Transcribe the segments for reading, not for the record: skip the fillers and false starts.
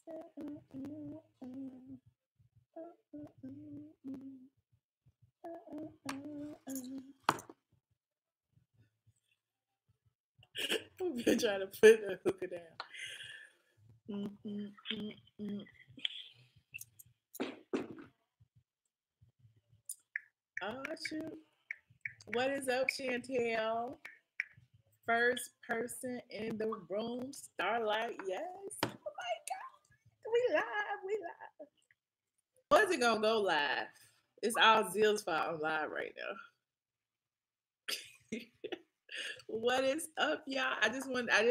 I'm trying to put the hookah down. Oh shoot! What is up, Chantel? First person in the room, Starlight. Yes. Oh my God, we live. We live. Was it gonna go live? It's all Zill's fault. I'm live right now. What is up, y'all? I didn't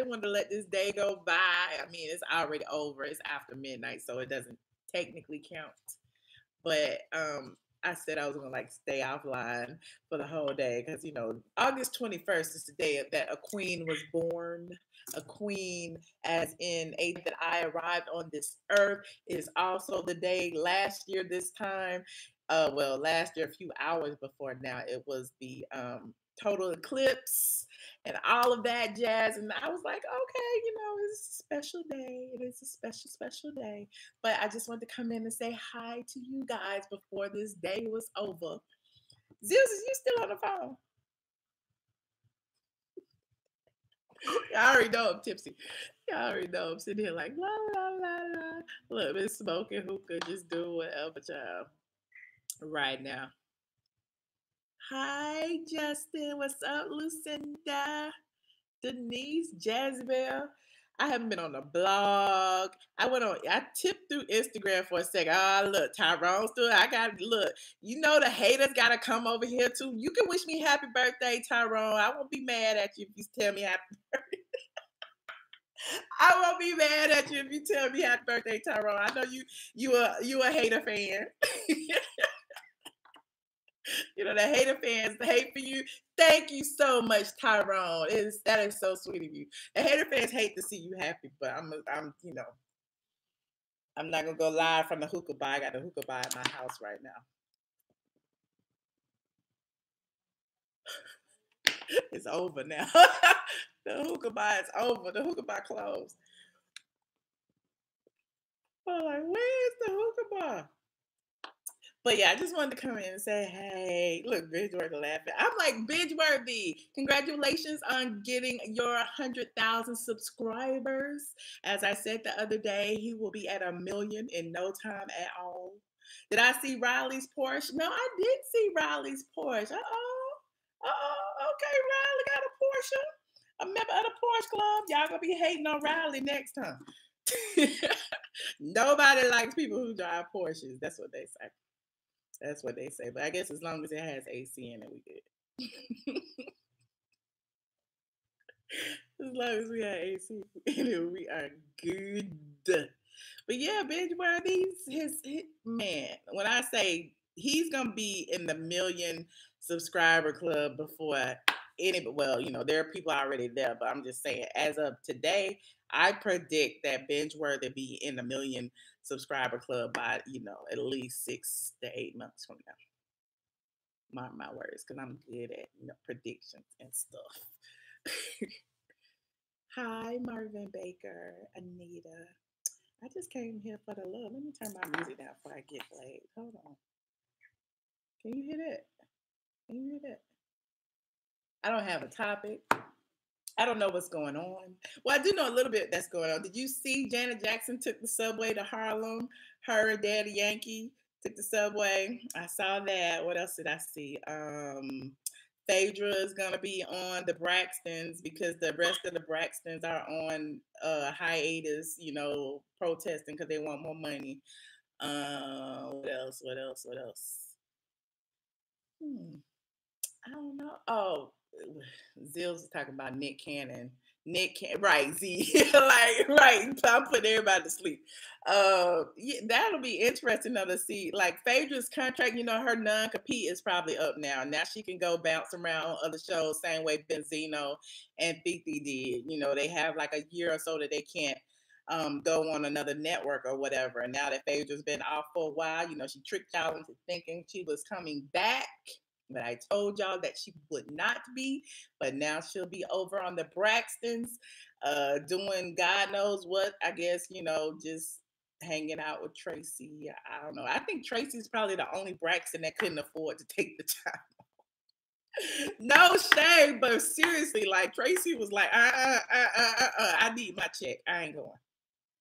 want to let this day go by. I mean, it's already over. It's after midnight, so it doesn't technically count. But I said I was gonna like stay offline for the whole day because August 21st is the day that a queen was born. A queen, as in a that I arrived on this earth, is also the day last year this time. Well, last year, a few hours before now, it was the total eclipse and all of that jazz. And I was like, okay, it's a special day. It is a special, special day. But I just wanted to come in and say hi to you guys before this day was over. Zeus, is you still on the phone? I already know I'm tipsy. Y'all already know I'm sitting here like, la, la, la, la. Look, been smoking hookah, just doing whatever, child, right now. Hi, Justin. What's up, Lucinda? Denise, Jezebel. I haven't been on the blog. I tipped through Instagram for a second. Oh, look, Tyrone still. Look. The haters gotta come over here too. You can wish me happy birthday, Tyrone. I won't be mad at you if you tell me happy birthday. I won't be mad at you if you tell me happy birthday, Tyrone. I know you a hater fan. The hater fans, the hate for you. Thank you so much, Tyrone. That is so sweet of you. The hater fans hate to see you happy, but I'm not gonna go live from the hookah bar. I got the hookah bar at my house right now. It's over now. The hookah bar is over. The hookah bar closed. I'm like, where's the hookah bar? But yeah, I just wanted to come in and say, hey, look, Bingeworthy laughing. I'm like, Bingeworthy, congratulations on getting your 100,000 subscribers. As I said the other day, he will be at 1 million in no time at all. Did I see Riley's Porsche? No, I did see Riley's Porsche. Okay, Riley got a Porsche. A member of the Porsche Club. Y'all gonna be hating on Riley next time. Nobody likes people who drive Porsches. That's what they say. That's what they say. But I guess as long as it has AC in it, we good. As long as we have AC in it, we are good. But yeah, Bingeworthy's his man. When I say he's gonna be in the 1 million subscriber club before there are people already there, but I'm just saying, as of today, I predict that Bingeworthy be in the 1 million subscriber club by at least 6 to 8 months from now. Mark my words, because I'm good at predictions and stuff. Hi, Marvin Baker, Anita. I just came here for the love. Let me turn my music down before I get played. Hold on. Can you hear that? Can you hear that? I don't have a topic. I don't know what's going on. Well, I do know a little bit that's going on. Did you see Janet Jackson took the subway to Harlem? Her and Daddy Yankee took the subway. I saw that. What else did I see? Phaedra is going to be on the Braxtons because the rest of the Braxtons are on hiatus, protesting because they want more money. What else? I don't know. Oh, Zill's talking about Nick Cannon. Right, Z. right. I'm putting everybody to sleep. Yeah, that'll be interesting though to see. Like Phaedra's contract, her non-compete is probably up now. Now she can go bounce around on other shows, same way Benzino and Fifi did. They have like a year or so that they can't go on another network or whatever. And now that Phaedra's been off for a while, she tricked y'all into thinking she was coming back. But I told y'all that she would not be. But now she'll be over on the Braxtons, doing God knows what. I guess, just hanging out with Tracy. I don't know. I think Tracy's probably the only Braxton that couldn't afford to take the time. No shame, but seriously, like Tracy was like, I need my check. I ain't going.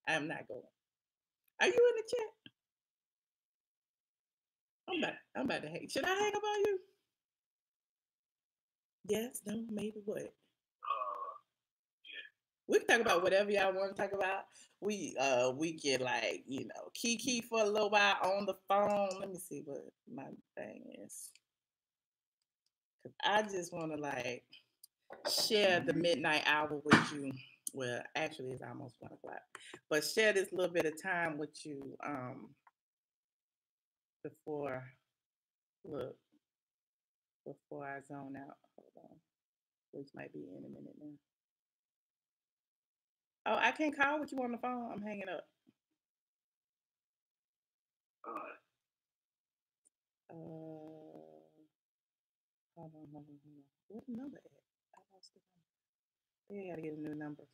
I'm not going. Are you in the chat? I'm about to hang. Should I hang up on you? Yes, no, maybe what? We can talk about whatever y'all want to talk about. We get like, Kiki for a little while on the phone. Let me see what my thing is. Cause I just want to like share the midnight hour with you. Well, actually, it's almost 1 o'clock, but share this little bit of time with you before look before I zone out. Hold on, which might be in a minute now. Oh, I can't call with you on the phone. I'm hanging up. Uh, hold on. What number is? I lost the number. They gotta get a new number.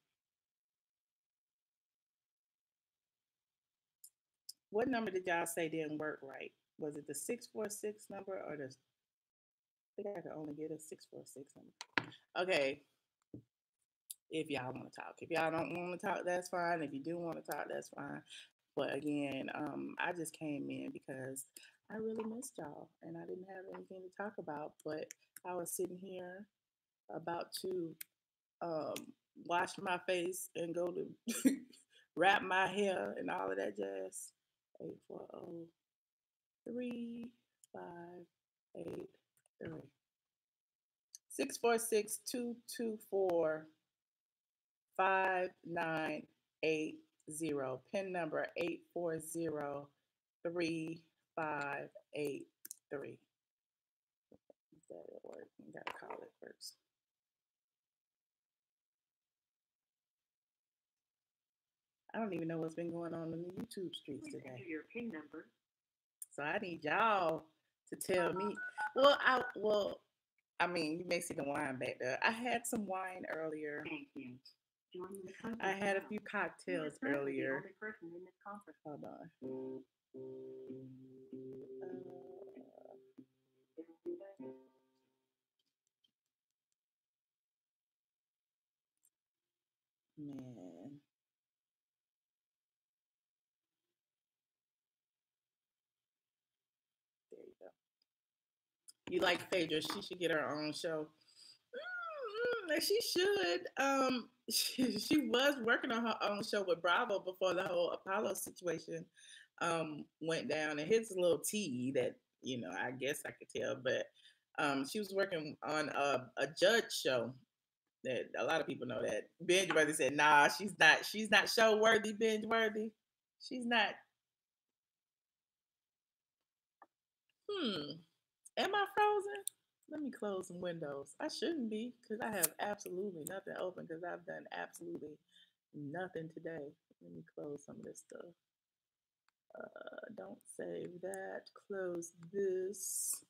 What number did y'all say didn't work right? Was it the 646 number or the? I think I could only get a 646 number. Okay, if y'all want to talk. If y'all don't want to talk, that's fine. If you do want to talk, that's fine. But again, I just came in because I really missed y'all and I didn't have anything to talk about. But I was sitting here about to um, wash my face and go to wrap my hair and all of that jazz. 840-358-3. 646-224-5980. Pin number 840-358-3. That'll work. You gotta call it first. I don't even know what's been going on in the YouTube streets today. Your pin number. So I need y'all to tell me. I mean, you may see the wine back there. I had some wine earlier. Thank you. I had a few cocktails earlier. Hold on. Man. There you go. You like Phaedra? She should get her own show. She should. She was working on her own show with Bravo before the whole Apollo situation went down. And here's a little tea that I guess I could tell, but she was working on a judge show that a lot of people know that. Binge Worthy said, "Nah, she's not. She's not show worthy. Binge Worthy. She's not." Am I frozen? Let me close some windows. I shouldn't be because I have absolutely nothing open because I've done absolutely nothing today. Let me close some of this stuff. Don't save that. Close this.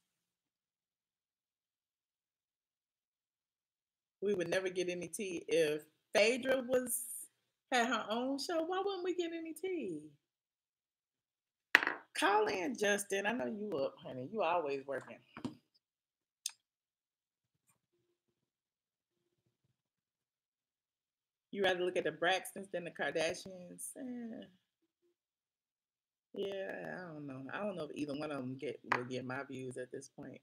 We would never get any tea if Phaedra had her own show. Why wouldn't we get any tea? Call in, Justin. I know you up, honey. You always working. You rather look at the Braxtons than the Kardashians? Yeah, I don't know. I don't know if either one of them will get my views at this point.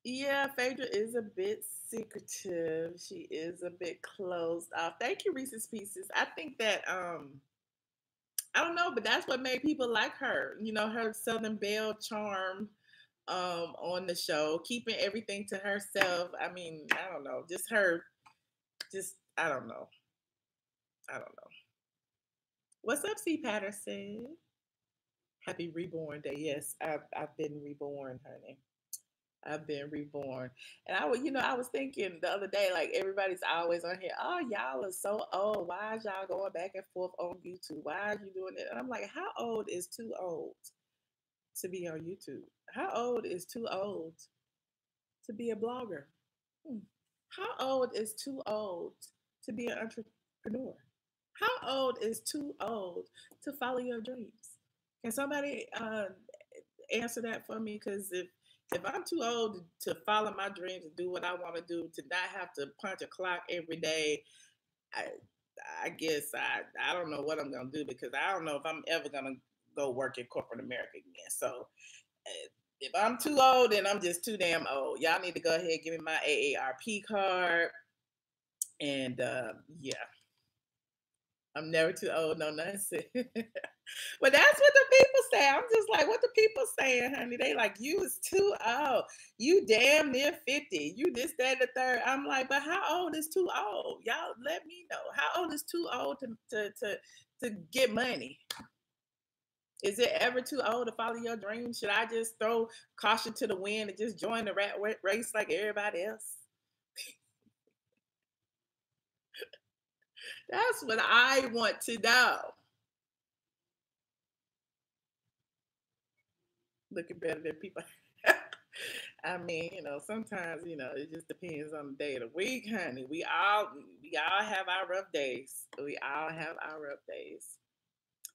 Yeah, Phaedra is a bit secretive. She is a bit closed off. Thank you, Reese's Pieces. I think that I don't know, but that's what made people like her. Her Southern Belle charm on the show, keeping everything to herself. I mean, I don't know, just her. Just I don't know. I don't know. What's up, C. Patterson? Happy Reborn Day. Yes, I've been reborn, honey. I've been reborn. And I was thinking the other day, like everybody's always on here, oh, y'all are so old. Why is y'all going back and forth on YouTube? Why are you doing it? And I'm like, how old is too old to be on YouTube? How old is too old to be a blogger? Hmm. How old is too old to be an entrepreneur? How old is too old to follow your dreams? Can somebody answer that for me? Because if I'm too old to follow my dreams and do what I want to do, to not have to punch a clock every day, I I guess I don't know what I'm gonna do, because I don't know if I'm ever gonna go work in corporate America again. So if I'm too old, then I'm just too damn old. Y'all need to go ahead and give me my AARP card, and yeah, I'm never too old. No nonsense. But that's what the people say. I'm just like, what the people saying, honey? They like, you is too old. You damn near 50. You this, that, and the third. I'm like, but how old is too old? Y'all let me know. How old is too old to get money? Is it ever too old to follow your dreams? Should I just throw caution to the wind and just join the rat race like everybody else? That's what I want to know. Looking better than people. I mean, sometimes, it just depends on the day of the week, honey. We all have our rough days. We all have our rough days.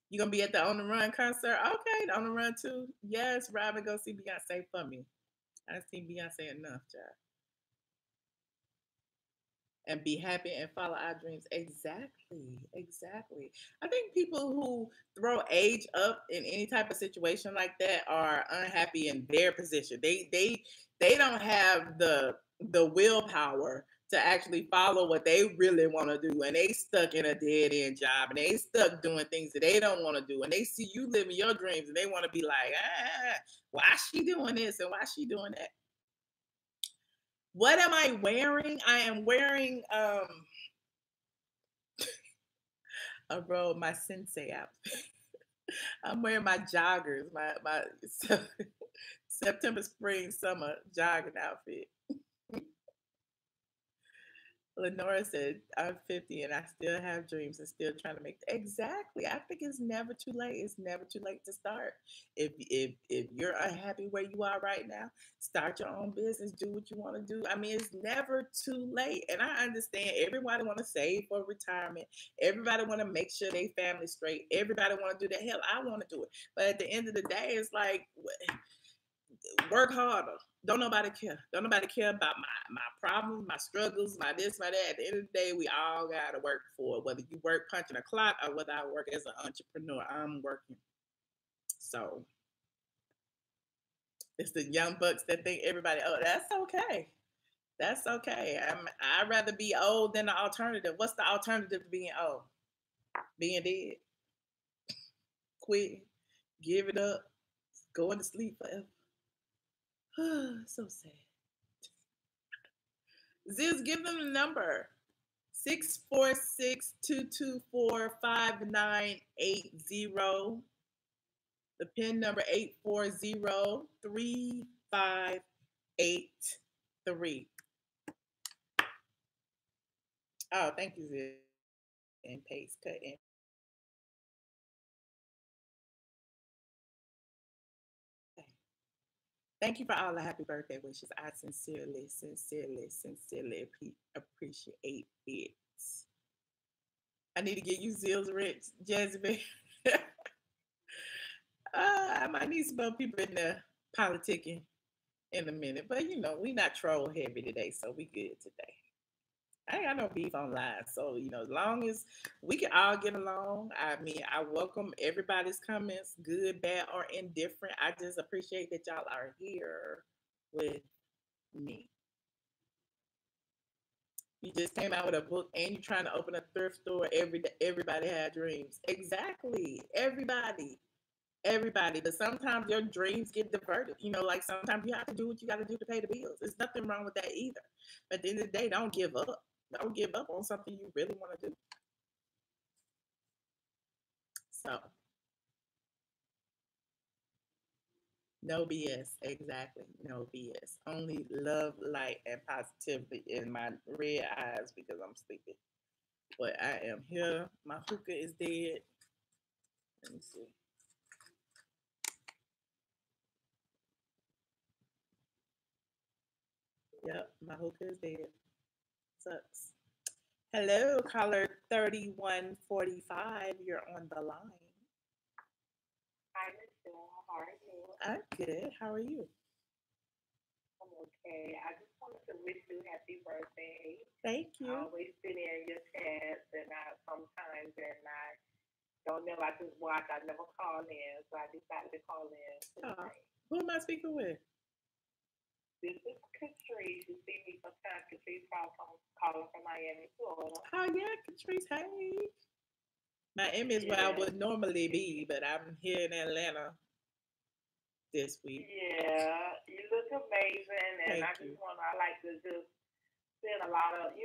You gonna be at the On the Run concert? Okay, the On the Run too. Yes, Robin, go see Beyonce for me. I seen Beyonce enough, child. And be happy and follow our dreams. Exactly. Exactly. I think people who throw age up in any type of situation like that are unhappy in their position. They don't have the willpower to actually follow what they really want to do, and they stuck in a dead end job, and they stuck doing things that they don't want to do, and they see you living your dreams and they want to be like, why she doing this and why she doing that? What am I wearing? I am wearing I rolled my sensei outfit. I'm wearing my joggers, my September, spring, summer jogging outfit. Lenora said, I'm 50 and I still have dreams and still trying to make exactly. I think it's never too late. It's never too late to start. If you're unhappy where you are right now, start your own business, do what you want to do. I mean, it's never too late. And I understand everybody want to save for retirement. Everybody want to make sure they family straight. Everybody want to do that. Hell, I want to do it. But at the end of the day, it's like work harder. Don't nobody care. Don't nobody care about my problems, my struggles, my this, my that. At the end of the day, we all gotta work for it. Whether you work punching a clock or whether I work as an entrepreneur, I'm working. So it's the young bucks that think everybody, oh, that's okay. That's okay. I'd rather be old than the alternative. What's the alternative to being old? Being dead, quitting, give it up, going to sleep forever. So sad. Ziz, give them the number. 646-224-5980. The pin number 840-3583. Oh, thank you, Ziz. And paste, cut in. Thank you for all the happy birthday wishes. I sincerely, sincerely, sincerely appreciate it. I need to get you Zill's rich, Jezebel. I might need some more people in the politicking in a minute, but we not troll heavy today, so we good today. I ain't got no beef online, so as long as we can all get along. I mean, I welcome everybody's comments, good, bad, or indifferent. I just appreciate that y'all are here with me. You just came out with a book and you're trying to open a thrift store. Everybody had dreams. Exactly. Everybody. But sometimes your dreams get diverted. Like sometimes you have to do what you got to do to pay the bills. There's nothing wrong with that either. But at the end of the day, don't give up. Don't give up on something you really want to do. So, no BS. Exactly. No BS. Only love, light, and positivity in my red eyes because I'm sleepy. But I am here. My hookah is dead. Let me see. Yep, my hookah is dead. Sucks. Hello, caller 3145. You're on the line. Hi, Michelle. How are you? I'm good. How are you? I'm okay. I just wanted to wish you happy birthday. Thank I you. always sit in your chats, and I sometimes and I don't know. I just watch. I never call in, so I decided to call in Oh, tonight. who am I speaking with? This is Catrice. You see me sometimes. Catrice calling from Miami, Florida. Oh, yeah, Catrice. Hey. Miami is where I Yeah. would normally be, but I'm here in Atlanta this week. Yeah, you look amazing, and Thank I just you. want I like to just send a lot of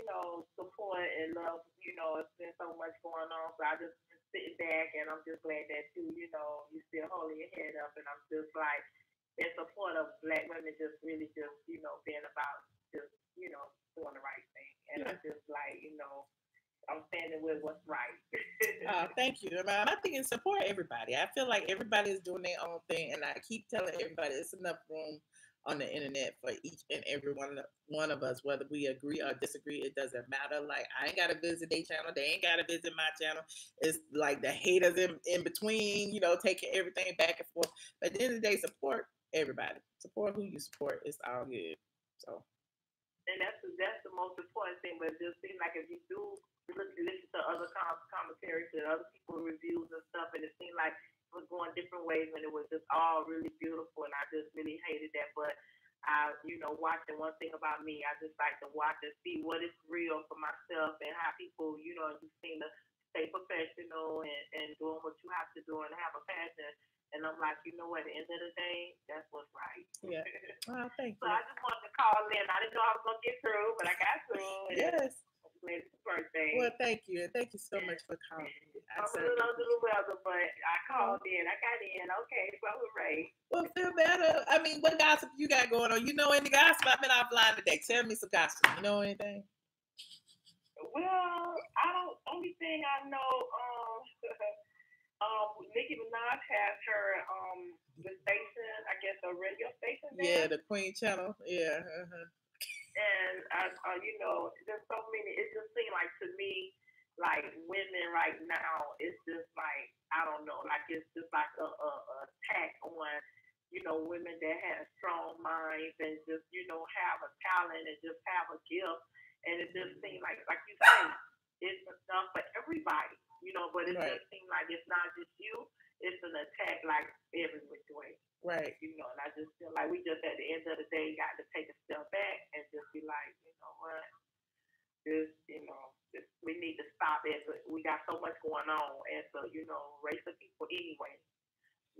support and love. It's been so much going on, so I just sit back and I'm just glad that you still holding your head up, and I'm just like in support of black women, just really just being about just doing the right thing, and Yeah. I just like I'm standing with what's right. Thank you. I think it's support everybody. I feel like everybody is doing their own thing, and I keep telling everybody it's enough room on the internet for each and every one of us, whether we agree or disagree. It doesn't matter. Like I ain't gotta visit their channel, they ain't gotta visit my channel. It's like the haters in between, taking everything back and forth. But at the end of the day, support everybody. Support who you support. It's all good. So And that's the most important thing. But it just seems like if you do listen to other commentaries and other people reviews and stuff, and it seemed like it was going different ways, and it was just all really beautiful, and I just really hated that. But I, watching one thing about me, I just like to watch and see what is real for myself and how people, you seem to stay professional and doing what you have to do and have a passion. And I'm like, at the end of the day, that's what's right. yeah. Thank So you. I just wanted to call in. I didn't know I was gonna get through, but I got through, and Yes. it's his Well, birthday. thank you. And thank you so much for calling me. I I'm a little certainly under appreciate the weather, but I it. called in. I got in. Okay, so I was right. Well, feel better. I mean, what gossip you got going on? You know any gossip? I've been offline today. Tell me some gossip. You know anything? Well, I don't. Only thing I know, Nicki Minaj has her the station. I guess a radio station Yeah, there. the Queen Channel. Yeah. Uh-huh. And there's so many. It just seems like to me, like women right now, it's just like I don't know, like it's just like a attack on women that have strong minds and just have a talent and just have a gift, and it just seems like you say, it's enough for everybody, but it Right. just seems like it's not just you. It's an attack like every which way. Right. And I just feel like we just at the end of the day got to take a step back and just be like, you know what, we need to stop it. But we got so much going on as a, race of people anyway.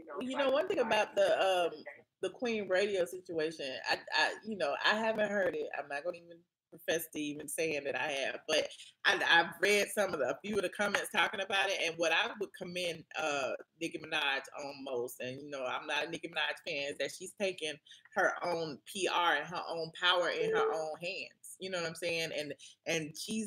So I One just thing like, about the really think, the Queen radio situation, I haven't heard it. I'm not gonna even profess to even saying that I have, but I've read a few of the comments talking about it, and what I would commend Nicki Minaj on most, and I'm not a Nicki Minaj fan, is that she's taken her own PR and her own power in her own hands. You know what I'm saying? And she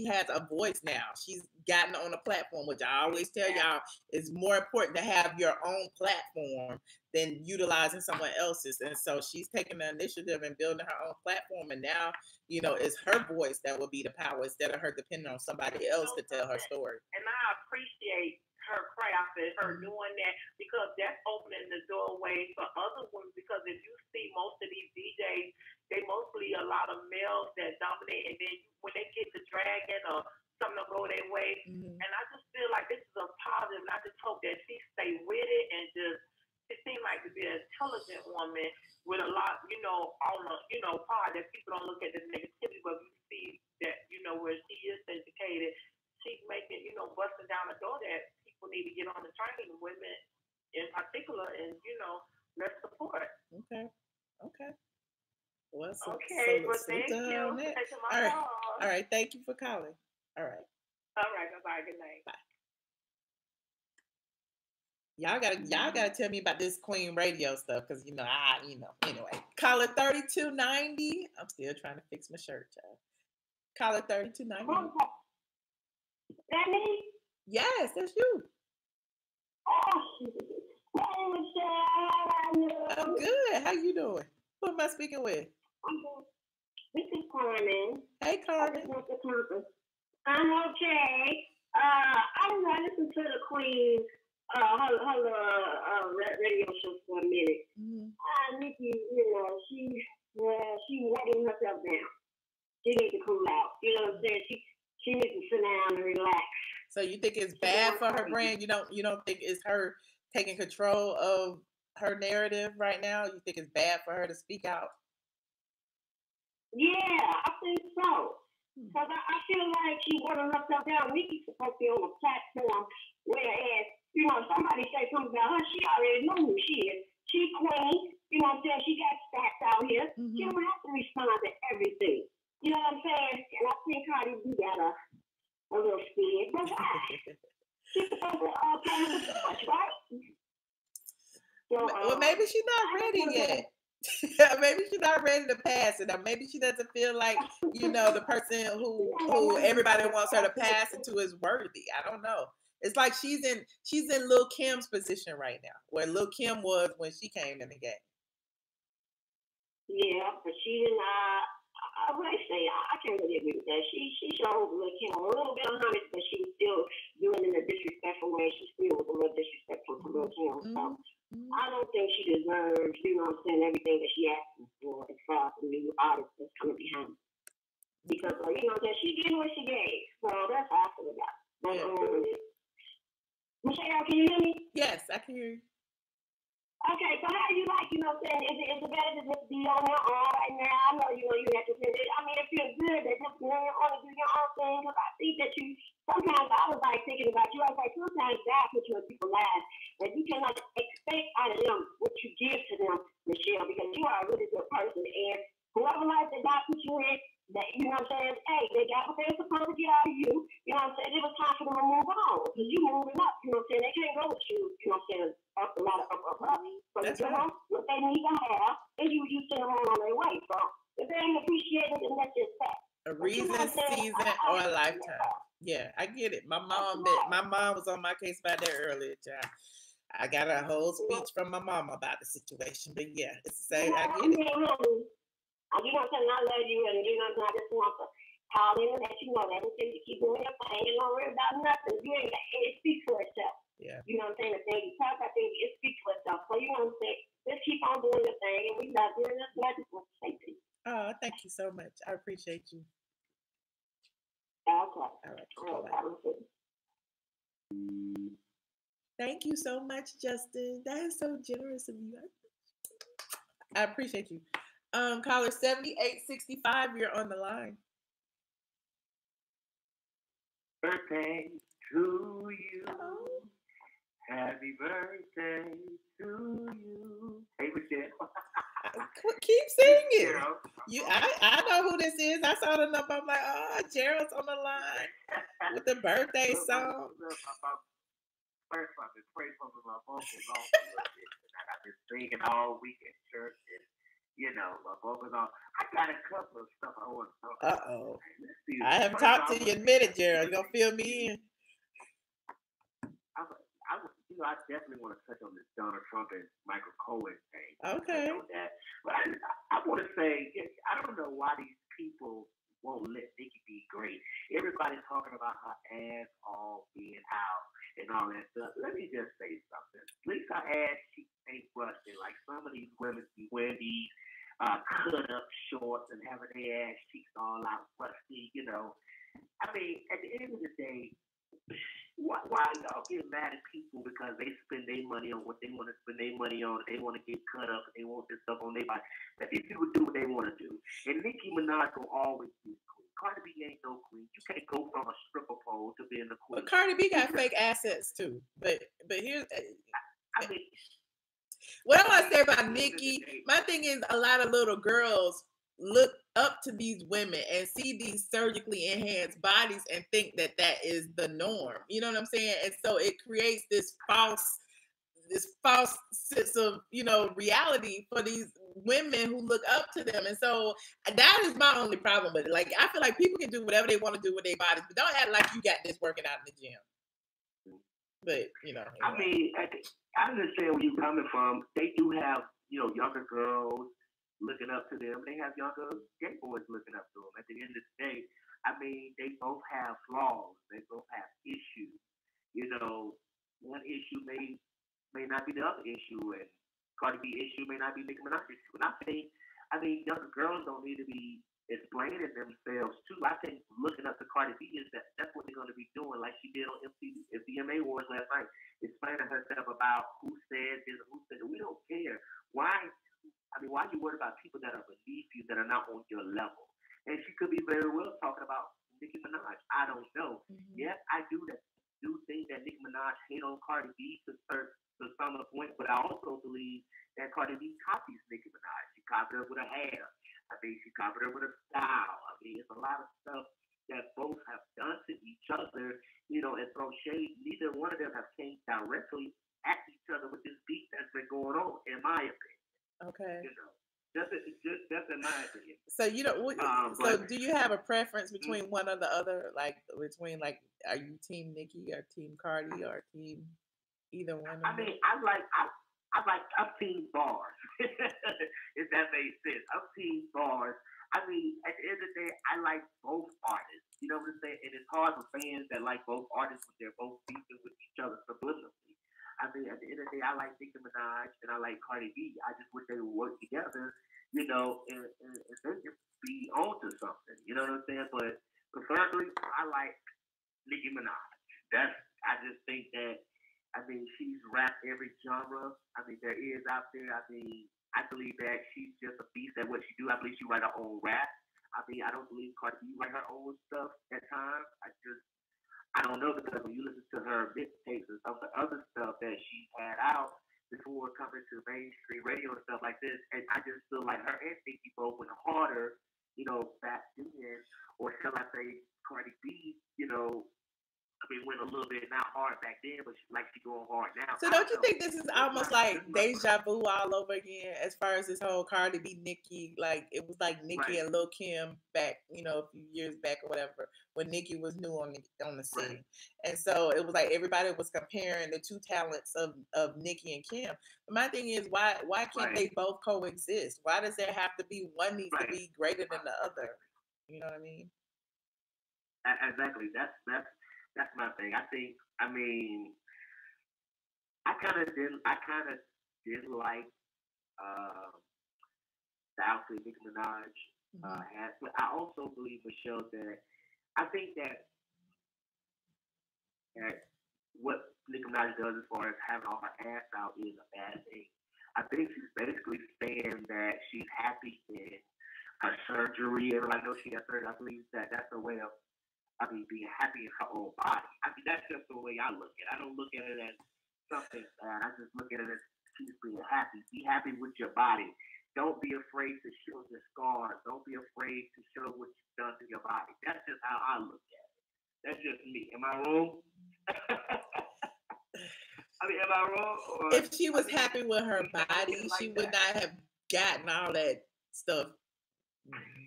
has a voice now. She's gotten on a platform, which I always tell yeah, y'all is more important to have your own platform than utilizing someone else's. And so she's taking the initiative and building her own platform. And now, it's her voice that will be the power instead of her depending on somebody you else know to tell her something, story. and I appreciate her craft and her Mm-hmm. doing that because that's opening the doorway for other women. Because if you see most of these DJs, they mostly a lot of males that dominate, and then when they get to dragging or something to go their way, Mm-hmm. and I just feel like this is a positive. And I just hope that she stay with it and just. She seems like to be an intelligent woman with a lot, on the, part that people don't look at the negativity, but we see that, where she is educated, she's making, busting down the door that people need to get on the train, women in particular, and, let's support. Okay. Okay. Well, Okay, but salute to thank her on you for that. taking my All right. All call. right. Thank you for calling. All right. All right, bye-bye, good night. Bye. Y'all gotta tell me about this Queen radio stuff because anyway. Call it 3290. I'm still trying to fix my shirt, child. Call it 3290. That me? Yes, that's you. Oh, hey, Michelle, how are I'm you? good. How you doing? Who am I speaking with? I'm good. This is Carmen. Hey, I just Carmen. want to comment. I'm okay. I listened to the Queen, her radio show for a minute. Nicki, she letting herself down. She needs to cool out. You know what I'm saying? She needs to sit down and relax. So you think it's bad for her brand? You don't think it's her taking control of her narrative right now? You think it's bad for her to speak out? Yeah, I think so. Because I feel like she watering herself down. Nicki's supposed to be on a platform, whereas, somebody say something about her, she already know who she is. She queen, you know what I'm saying? She got stats out here. She don't have to respond to everything. You know what I'm saying? And I think Cardi B got a little scared. But why? She's supposed to play with the torch, right? So, well, maybe she's not ready yet. Maybe she's not ready to pass it. Or maybe she doesn't feel like, the person who everybody wants her to pass it to is worthy. I don't know. It's like she's in Lil' Kim's position right now, where Lil' Kim was when she came in the game. Yeah, but she didn't. I can't really agree with that. She showed Lil' Kim a little bit of honest, but she was still doing it in a disrespectful way. She still was a little disrespectful to Lil' Kim. So I don't think she deserves, everything that she asking for as far as the new artist that's coming behind. Because she getting what she gave. So that's how I feel about it. Michelle, can you hear me? Yes, I can hear you. Okay, so how do you like, is it better to just be on your own right now? I know, you have to feel it. I mean, it feels good that just being on your own and do your own thing, because I think that sometimes I was like thinking about you, I was like, sometimes God puts you in people's lives, that you cannot expect out of them what you give to them, Michelle, because you are a really good person, and whoever life that God puts you in, that, hey, they got what they're supposed to get out of you, it was time for them to move on, because you moving up, they can't go with you, up a lot of up. So that's right. What they need to have, and you send them on their way. So if they ain't appreciated, then that's just that. A reason, season, or a lifetime. Yeah, I get it. My mom was on my case about that earlier, child. I got a whole speech from my mom about the situation, but yeah, it's the same. I get it. I love you, and I just want to call in and let you know that until you keep doing your thing, you don't worry about nothing. You ain't got it speaks for itself. Yeah. You know what I'm saying? The thing you talk about, it speaks for itself. So you know what I'm saying? Just keep on doing your thing, and we love you, and that's what I just want to say to you. Oh, thank you so much. I appreciate you. Okay. All right. Thank you so much, Justin. That is so generous of you. I appreciate you. Caller 7865, you're on the line. Birthday to you. Happy birthday to you. Hey, Michelle. Keep singing. I know who this is. I saw the number. I'm like, Gerald's on the line with the birthday song. First, I've been praying for my vocals off a little bit. And I've been singing all week at church. And, my vocals off. I got a couple of stuff I want to talk about. Uh-oh. I haven't talked to you in a minute, Gerald. You going to fill me in? I definitely want to touch on this Donald Trump and Michael Cohen thing. Okay. But I want to say, I don't know why these people won't let Nicki be great. Everybody's talking about her ass all being out and all that stuff. Let me just say something. At least her ass cheeks ain't busted. Like some of these women be wearing these cut up shorts and having their ass cheeks all out busty, I mean, at the end of the day, why y'all get mad at people because they spend their money on what they want to spend their money on? They want to get cut up and they want this stuff on their body. Let these people do what they want to do. And Nicki Minaj will always be the queen. Cardi B ain't no queen. You can't go from a stripper pole to being the queen. But Cardi B got fake assets too. But here's, I mean, what I want to say about Nicki, my thing is a lot of little girls look up to these women and see these surgically enhanced bodies and think that is the norm. You know what I'm saying? And so it creates this false sense of, reality for these women who look up to them. And so that is my only problem with it. Like, I feel like people can do whatever they want to do with their bodies, but don't act like you got this working out in the gym. But, anyway. I mean, I understand where you're coming from. They do have, younger girls looking up to them. They have younger gay boys looking up to them. At the end of the day, I mean, they both have flaws. They both have issues. You know, one issue may not be the other issue, and Cardi B issue may not be Nicki Minaj issue. And I mean, younger girls don't need to be explaining themselves too. I think looking up to Cardi B is that's what they're going to be doing, like she did on VMA Awards last night, explaining herself about who said this, who said it. We don't care. Why? I mean, why are you worried about people that are beneath you that are not on your level? And she could be very well talking about Nicki Minaj. I don't know. Mm-hmm. Yes, I do think that Nicki Minaj hate on Cardi B to some point, but I also believe that Cardi B copies Nicki Minaj. She copied her with her hair. I mean, she copied her with her style. I mean, it's a lot of stuff that both have done to each other, and throw shade. Neither one of them have came directly at each other with this beef that's been going on, in my opinion. Okay. Just in my opinion. So do you have a preference between one or the other? Like are you team Nicki or team Cardi or team either one? I mean, I'm team bars. If that makes sense, I'm team bars. I mean, at the end of the day, I like both artists. You know what I'm saying? And it's hard for fans that like both artists when they're both beefing with each other subliminally. I mean, at the end of the day, I like Nicki Minaj and I like Cardi B. I just wish they would work together, and they could be on to something. You know what I'm saying? But preferably, I like Nicki Minaj. I just think that, I mean, she's rapped every genre. I mean, there is out there. I mean, I believe that she's just a beast at what she do. I believe she write her own rap. I mean, I don't believe Cardi B write her own stuff at times. I don't know, because when you listen to her mixtapes and some of the other stuff that she had out before coming to mainstream radio and stuff like this, and I just feel like her and Nicki both went harder, back then, or shall I say, Cardi B, I mean, went a little bit not hard back then, but she going hard now. So don't you think this is almost like deja vu all over again, as far as this whole Cardi B Nicki? Like it was like Nicki and Lil Kim back, a few years back or whatever, when Nicki was new on the scene, and so it was like everybody was comparing the two talents of Nicki and Kim. But my thing is, why can't they both coexist? Why does there have to be one needs to be greater than the other? You know what I mean? Exactly. That's my thing. I mean, I kind of did like the outfit Nicki Minaj had, but I also believe, Michelle, that I think that what Nicki Minaj does as far as having all her ass out is a bad thing. I think she's basically saying that she's happy in her surgery. Everybody knows she has surgery. I believe that that's a way of, being happy in her own body. I mean, that's just the way I look at it. I don't look at it as something bad. I just look at it as she's being happy. Be happy with your body. Don't be afraid to show your scars. Don't be afraid to show what you've done to your body. That's just how I look at it. That's just me. Am I wrong? I mean, am I wrong? If she was happy with her body, she would not have gotten all that stuff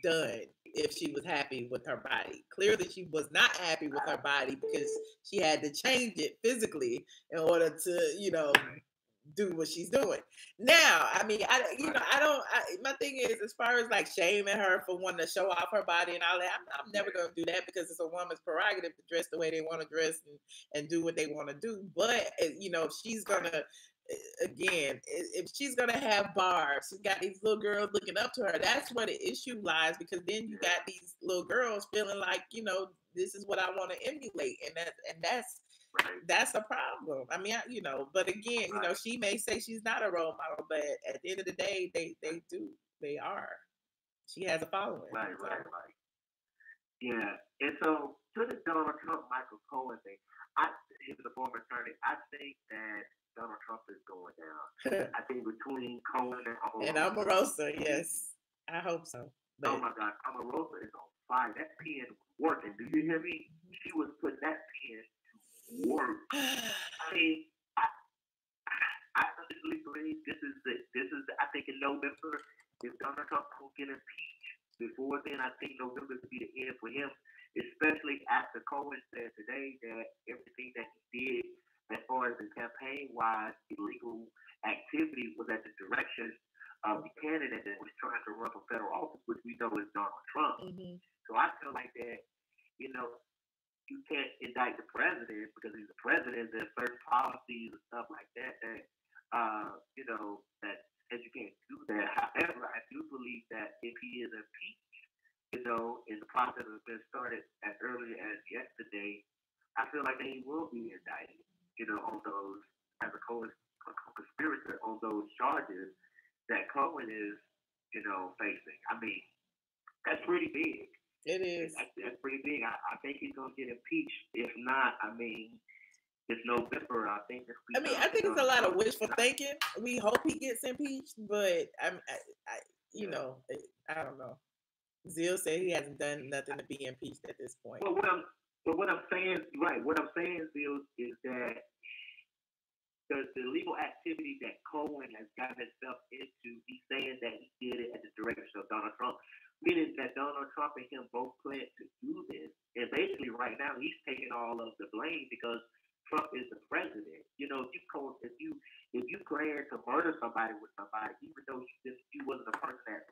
done. If she was happy with her body, clearly she was not happy with her body because she had to change it physically in order to, do what she's doing. Now, I mean, my thing is, as far as like shaming her for wanting to show off her body and all that, I'm never going to do that, because it's a woman's prerogative to dress the way they want to dress and do what they want to do. But, if she's going to, again, if she's gonna have bars, she's got these little girls looking up to her. That's where the issue lies, because then you got these little girls feeling like, this is what I want to emulate, and that's a problem. I mean, but again, she may say she's not a role model, but at the end of the day, they are. She has a following. Right. Yeah, and so to the Donald Trump Michael Cohen thing, he was a former attorney. I think that Donald Trump is going down. I think between Cohen and Omarosa, yes, I hope so. But, oh my God, Omarosa is on fire. That pen was working. Do you hear me? She was putting that pen to work. I mean, I honestly believe this is I think in November, if Donald Trump will get impeached before then, I think November would be the end for him, especially after Cohen said today that everything that he did as far as the campaign-wise illegal activity was at the direction of the candidate that was trying to run for federal office, which we know is Donald Trump. Mm-hmm. So I feel like that you know, you can't indict the president because he's the president. There's certain policies and stuff like that you know, that says you can't do that. However, I do believe that if he is impeached, you know, and the process has been started as early as yesterday, I feel like he will be indicted, you know, on those as a co-conspirator on those charges that Cohen is, you know, facing. I mean, that's pretty big. It is. That's pretty big. I think he's gonna get impeached. If not, I mean, it's November. I think this week. I mean, I think it's a lot of wishful thinking. We hope he gets impeached, but you know, I don't know. Zeal said he hasn't done nothing to be impeached at this point. Well, what I'm saying, right? What I'm saying, Zeal, is that the legal activity that Cohen has gotten himself into, he's saying that he did it at the direction of Donald Trump, meaning that Donald Trump and him both planned to do this. And basically, right now, he's taking all of the blame because Trump is the president. You know, if you plan to murder somebody with somebody, even though you wasn't the person that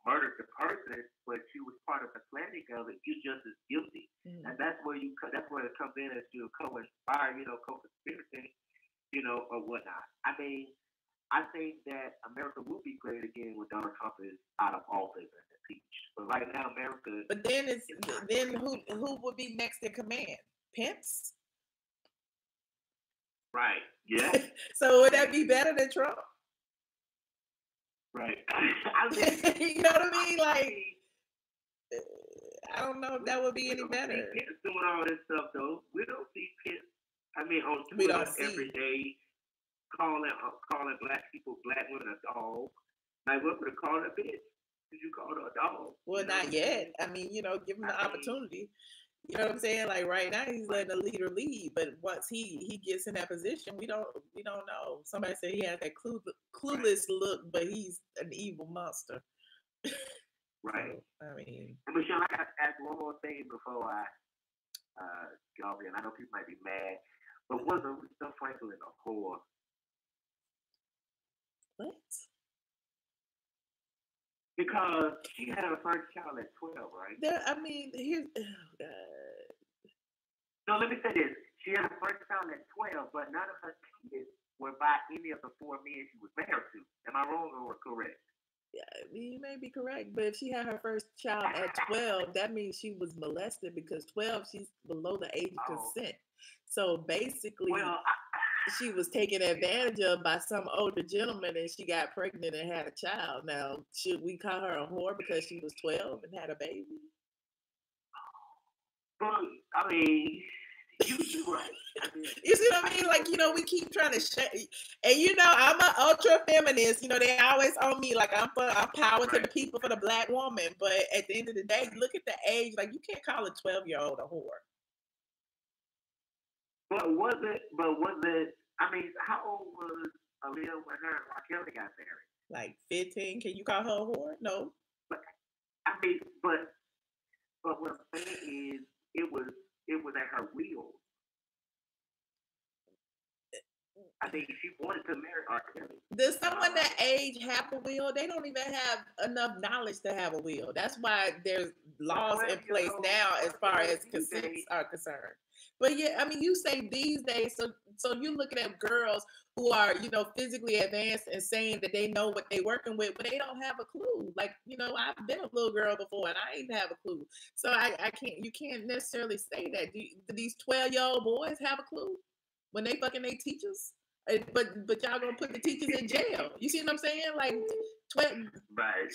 murdered the person, but you was part of the planning of it, you're just as guilty. Mm-hmm. And that's where it comes in as to co-inspire, you know, co-conspiracy, you know, or whatnot. I mean, I think that America will be great again when Donald Trump is out of office and impeached. But right now, America. But then who would be next in command? Pence. Right. Yeah. So would that be better than Trump? Right. You know what I mean? Like, I don't know if that would be any better. Pence doing all this stuff though. We don't see Pence. I mean, on Twitter every day, calling black people, black women a dog. Like, what would have called a bitch? Did you call her a dog? Well, not yet. I mean, you know, give him the opportunity. You know what I'm saying? Like right now, he's letting the leader lead, but once he gets in that position, we don't know. Somebody said he has that clueless look, but he's an evil monster. Right. So, I mean, Michelle, I got to ask one more thing before I go in. I know people might be mad, but was Aretha Franklin a whore? What? Because she had her first child at 12, right? I mean, here's. No, let me say this. She had her first child at 12, but none of her kids were by any of the four men she was married to. Am I wrong or correct? Yeah, you may be correct, but if she had her first child at 12, that means she was molested because 12, she's below the age of consent. So basically, she was taken advantage of by some older gentleman and she got pregnant and had a child. Now, should we call her a whore because she was 12 and had a baby? Well, I mean, you're right. You see what I mean? Like, you know, we keep trying to and you know, I'm an ultra feminist. You know, they always on me like I'm power to the people for the black woman. But at the end of the day, look at the age. Like, you can't call a 12-year-old a whore. But was it? I mean, how old was Aaliyah when her and R. Kelly got married? Like 15. Can you call her a whore? No. But I mean, but what I'm saying is, it was at her will. I think she wanted to marry R. Kelly. Does someone that age have a will? They don't even have enough knowledge to have a will. That's why there's laws in place now as far as consents are concerned. But yeah, I mean, you say these days, so you're looking at girls who are, you know, physically advanced and saying that they know what they're working with, but they don't have a clue. Like, you know, I've been a little girl before and I didn't have a clue. So you can't necessarily say that. Do these 12-year-old boys have a clue when they fucking their teachers? But y'all gonna put the teachers in jail. You see what I'm saying? Like,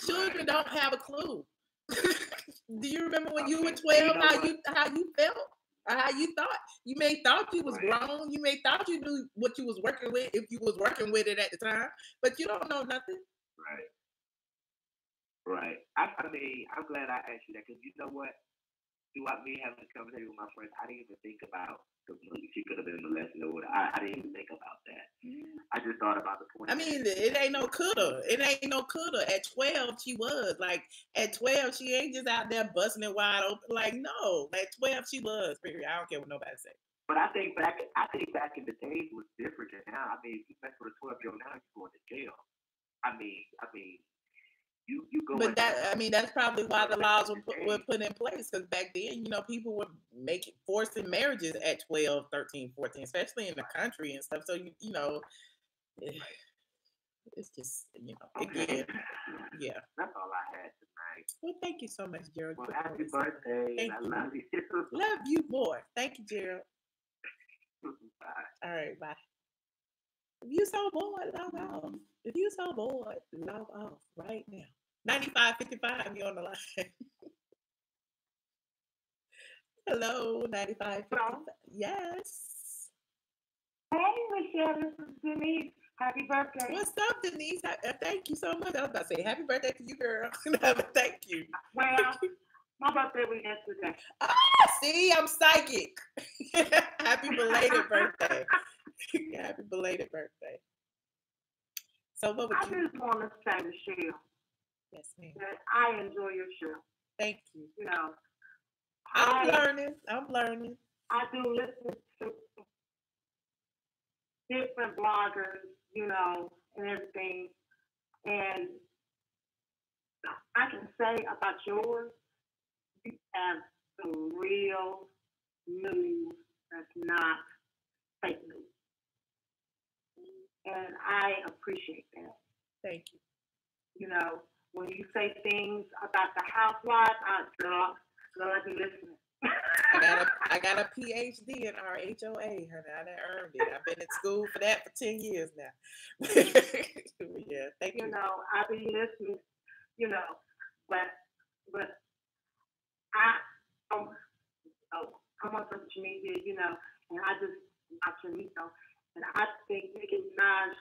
children don't have a clue. Do you remember when you were 12, how you felt? How you thought? You may thought you was grown. You may thought you knew what you was working with if you was working with it at the time, but you don't know nothing. Right. I mean, I'm glad I asked you that because you know what? Throughout me having a conversation with my friends, I didn't even think about she could have been molested or whatever. I didn't even think about that. I just thought about the point. I mean, it ain't no coulda. It ain't no coulda. At 12, she was. Like, at 12, she ain't just out there busting it wide open. Like, no. At 12, she was. Period. I don't care what nobody say. But I think back in the days was different than now. I mean, if you mess with a 12-year-old now, you're going to jail. I mean, You go. But that's probably why the laws were put in place, because back then, people were forcing marriages at 12, 13, 14, especially in the country and stuff. So, it's just, again, yeah. That's all I had tonight. Well, thank you so much, Gerald. Well, happy birthday. Thank I you. love you. Love you more. Thank you, Gerald. Bye. All right, bye. If you so bored, log off. If you so bored, log off right now. 9555, you're on the line. Hello, 9555. Yes. Hey, Michelle, this is Denise. Happy birthday. What's up, Denise? Thank you so much. I was about to say happy birthday to you, girl. Thank you. Well, my birthday was yesterday. See, I'm psychic. Happy belated birthday. Happy belated birthday. So what would I just want to say, Michelle, yes, ma'am, that I enjoy your show. Thank you. I'm learning. I do listen to different bloggers, and everything. And I can say about yours, you have some real news that's not fake news. And I appreciate that. Thank you. When you say things about the housewives, I'll be listening. I got a PhD in our HOA, honey. I done earned it. I've been in school for that for 10 years now. Yeah, thank you. I'll be listening, but I'm on social media, and I just watching, and I think Nicki Minaj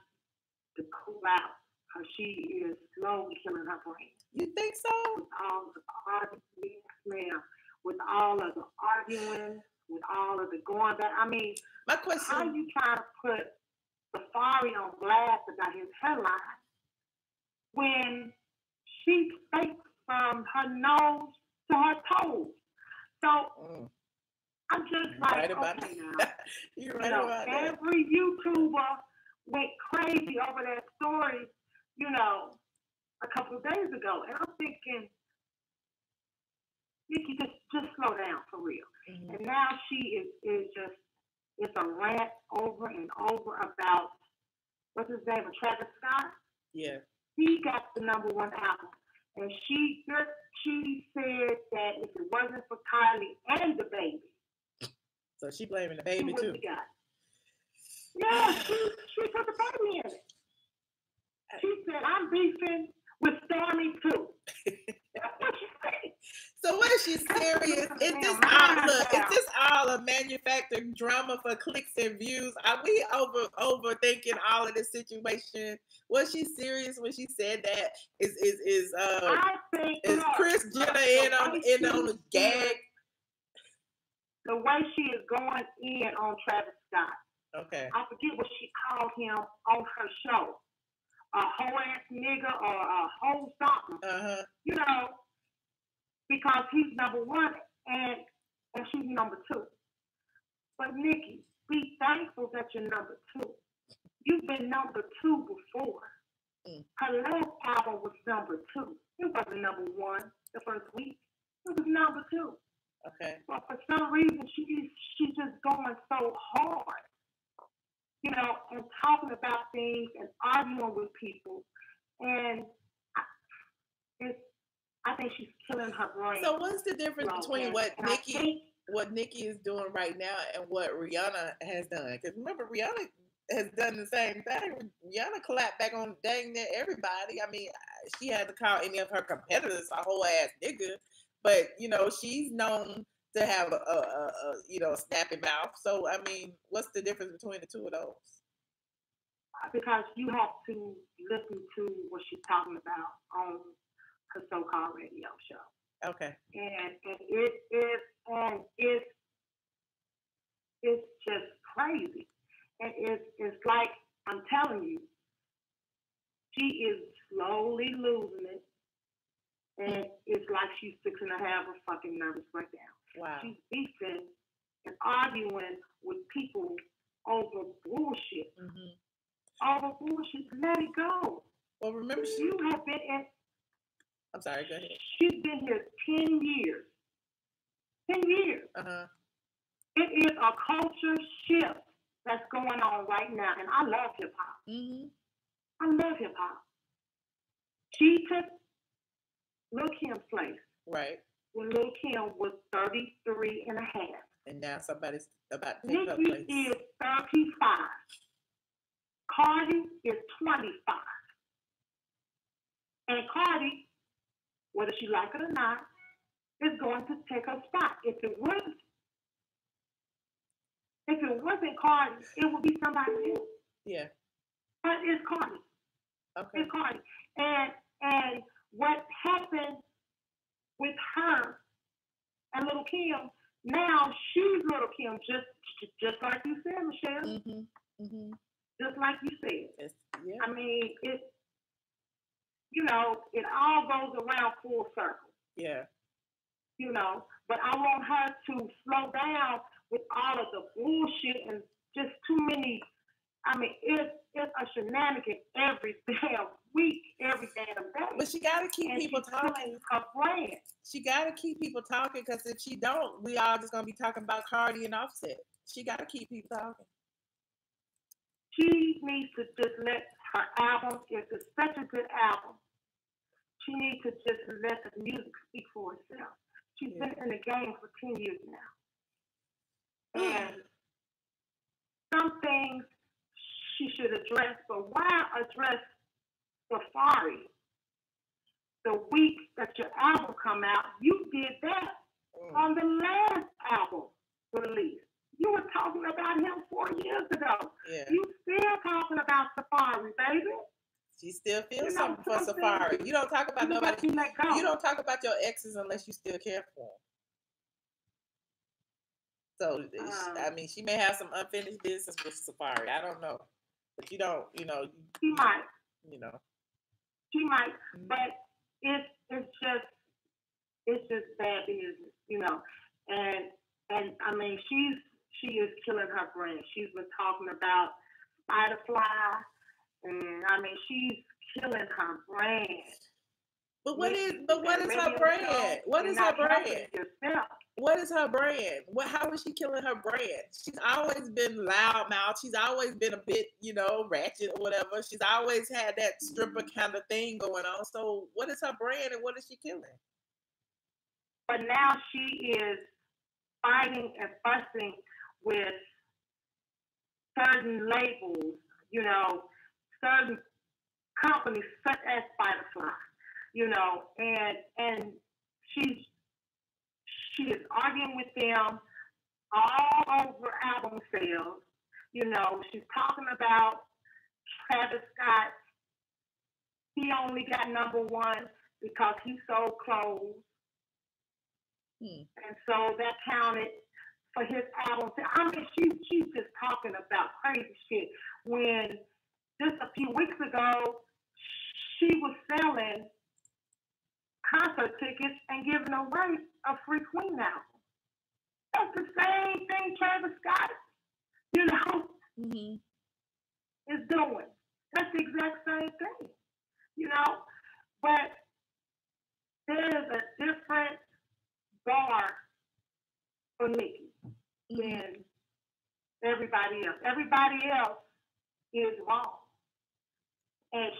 to cool out, because she is slowly killing her brain. You think so? With all the arguing, with all of the arguing, with all of the going back. I mean, my question: how you trying to put Safari on blast about his hairline when she fakes from her nose to her toes? So I'm just like, okay, now. You're right about that. Every YouTuber went crazy over that story, a couple of days ago, and I'm thinking, Nicki, just slow down for real. Mm-hmm. And now she is just, it's a rant over and over about, what's his name, Travis Scott? Yeah. He got the #1 album. And she said that if it wasn't for Kylie and the baby. So she blaming the baby too. Yeah, she put the baby in it. She said, I'm beefing with Stormy too. That's what she said. So what is she serious? Is this all a manufactured drama for clicks and views? Are we overthinking all of this situation? Was she serious when she said that? Is Kris Jenner in on the gag? The way she is going in on Travis Scott. Okay. I forget what she called him on her show. A whole ass nigga or a whole something. Because he's #1 and she's #2. But Nicki, be thankful that you're #2. You've been #2 before. Her last album was #2. It wasn't #1 the first week. It was #2. Okay. But for some reason, she's just going so hard, and talking about things and arguing with people, and I think she's killing her brain. So what's the difference between what Nicki is doing right now and what Rihanna has done? Because remember, Rihanna has done the same thing. Rihanna clapped back on dang near everybody. I mean, she had to call any of her competitors a whole ass nigga. But, she's known to have a snappy mouth. So, I mean, what's the difference between the two of those? Because you have to listen to what she's talking about on her so-called radio show. Okay. And it's just crazy. And it's like, I'm telling you, she is slowly losing it. And it's like she's fixing to have a fucking nervous breakdown. Wow. She's beefing and arguing with people over bullshit. Mm-hmm. Over bullshit. Let it go. Well, remember, you have been in. I'm sorry, go ahead. She's been here 10 years. 10 years. It is a culture shift that's going on right now, and I love hip hop. I love hip hop. She took Lil Kim's place. Right. When Lil Kim was 33 and a half. And now somebody's about to take her Nicki place. is 35. Cardi is 25. And Cardi, whether she like it or not, is going to take her spot. If it wasn't Cardi, it would be somebody else. Yeah. But it's Cardi. Okay. It's Cardi. And what happened with her and Lil Kim, now she's Lil Kim, just like you said, Michelle. Just like you said. Yeah. I mean, it all goes around full circle. Yeah. But I want her to slow down with all of the bullshit and just too many. I mean, it's a shenanigan every damn week, every damn day. But she got to keep people talking. Her brand. She got to keep people talking, because if she don't, we all just gonna be talking about Cardi and Offset. She got to keep people talking. She needs to just let her album. It's such a good album. She needs to just let the music speak for itself. She's been in the game for 10 years now. And some things she should address, but why address Safari the week that your album come out? You did that on the last album release. You were talking about him 4 years ago. Yeah. You still talking about Safari, baby. She still feels something for Safari. You don't talk about nobody. You don't talk about your exes unless you still care for them. So, I mean, she may have some unfinished business with Safari. I don't know. But you don't, She might. She might. But it's just bad business, And I mean, she is killing her brand. She's been talking about Spiderfly. And I mean, she's killing her brand. But what is her brand? What is her brand? What is her brand? How is she killing her brand? She's always been loudmouth. She's always been a bit, ratchet or whatever. She's always had that stripper kind of thing going on. So what is her brand and what is she killing? But now she is fighting and fussing with certain labels, certain companies such as Spiderfly, and she is arguing with them all over album sales. She's talking about Travis Scott. He only got #1 because he sold clothes. And so that counted for his album. I mean, she's just talking about crazy shit. When just a few weeks ago, she was selling concert tickets and giving away a free Queen album. That's the same thing Travis Scott, is doing. That's the exact same thing, But there is a different bar for Nicki than everybody else. Everybody else is wrong. And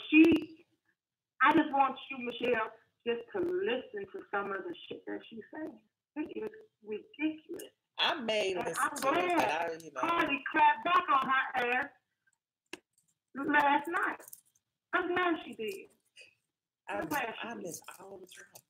I just want you, Michelle, just to listen to some of the shit that she's saying. It is ridiculous. I made this. I'm glad Cardi clapped back on her ass last night. I'm glad she did. I miss all the time.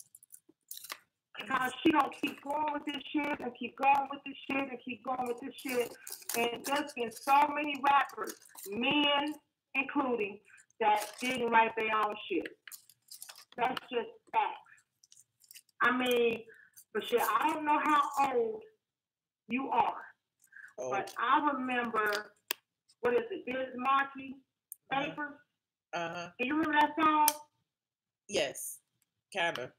Because she don't keep going with this shit and keep going with this shit and keep going with this shit. And there's been so many rappers, men including, that didn't write their own shit. That's just facts. I mean, Michelle, I don't know how old you are, but I remember, what is it, Biz Markie, Papers? Can you remember that song? Yes, kind of.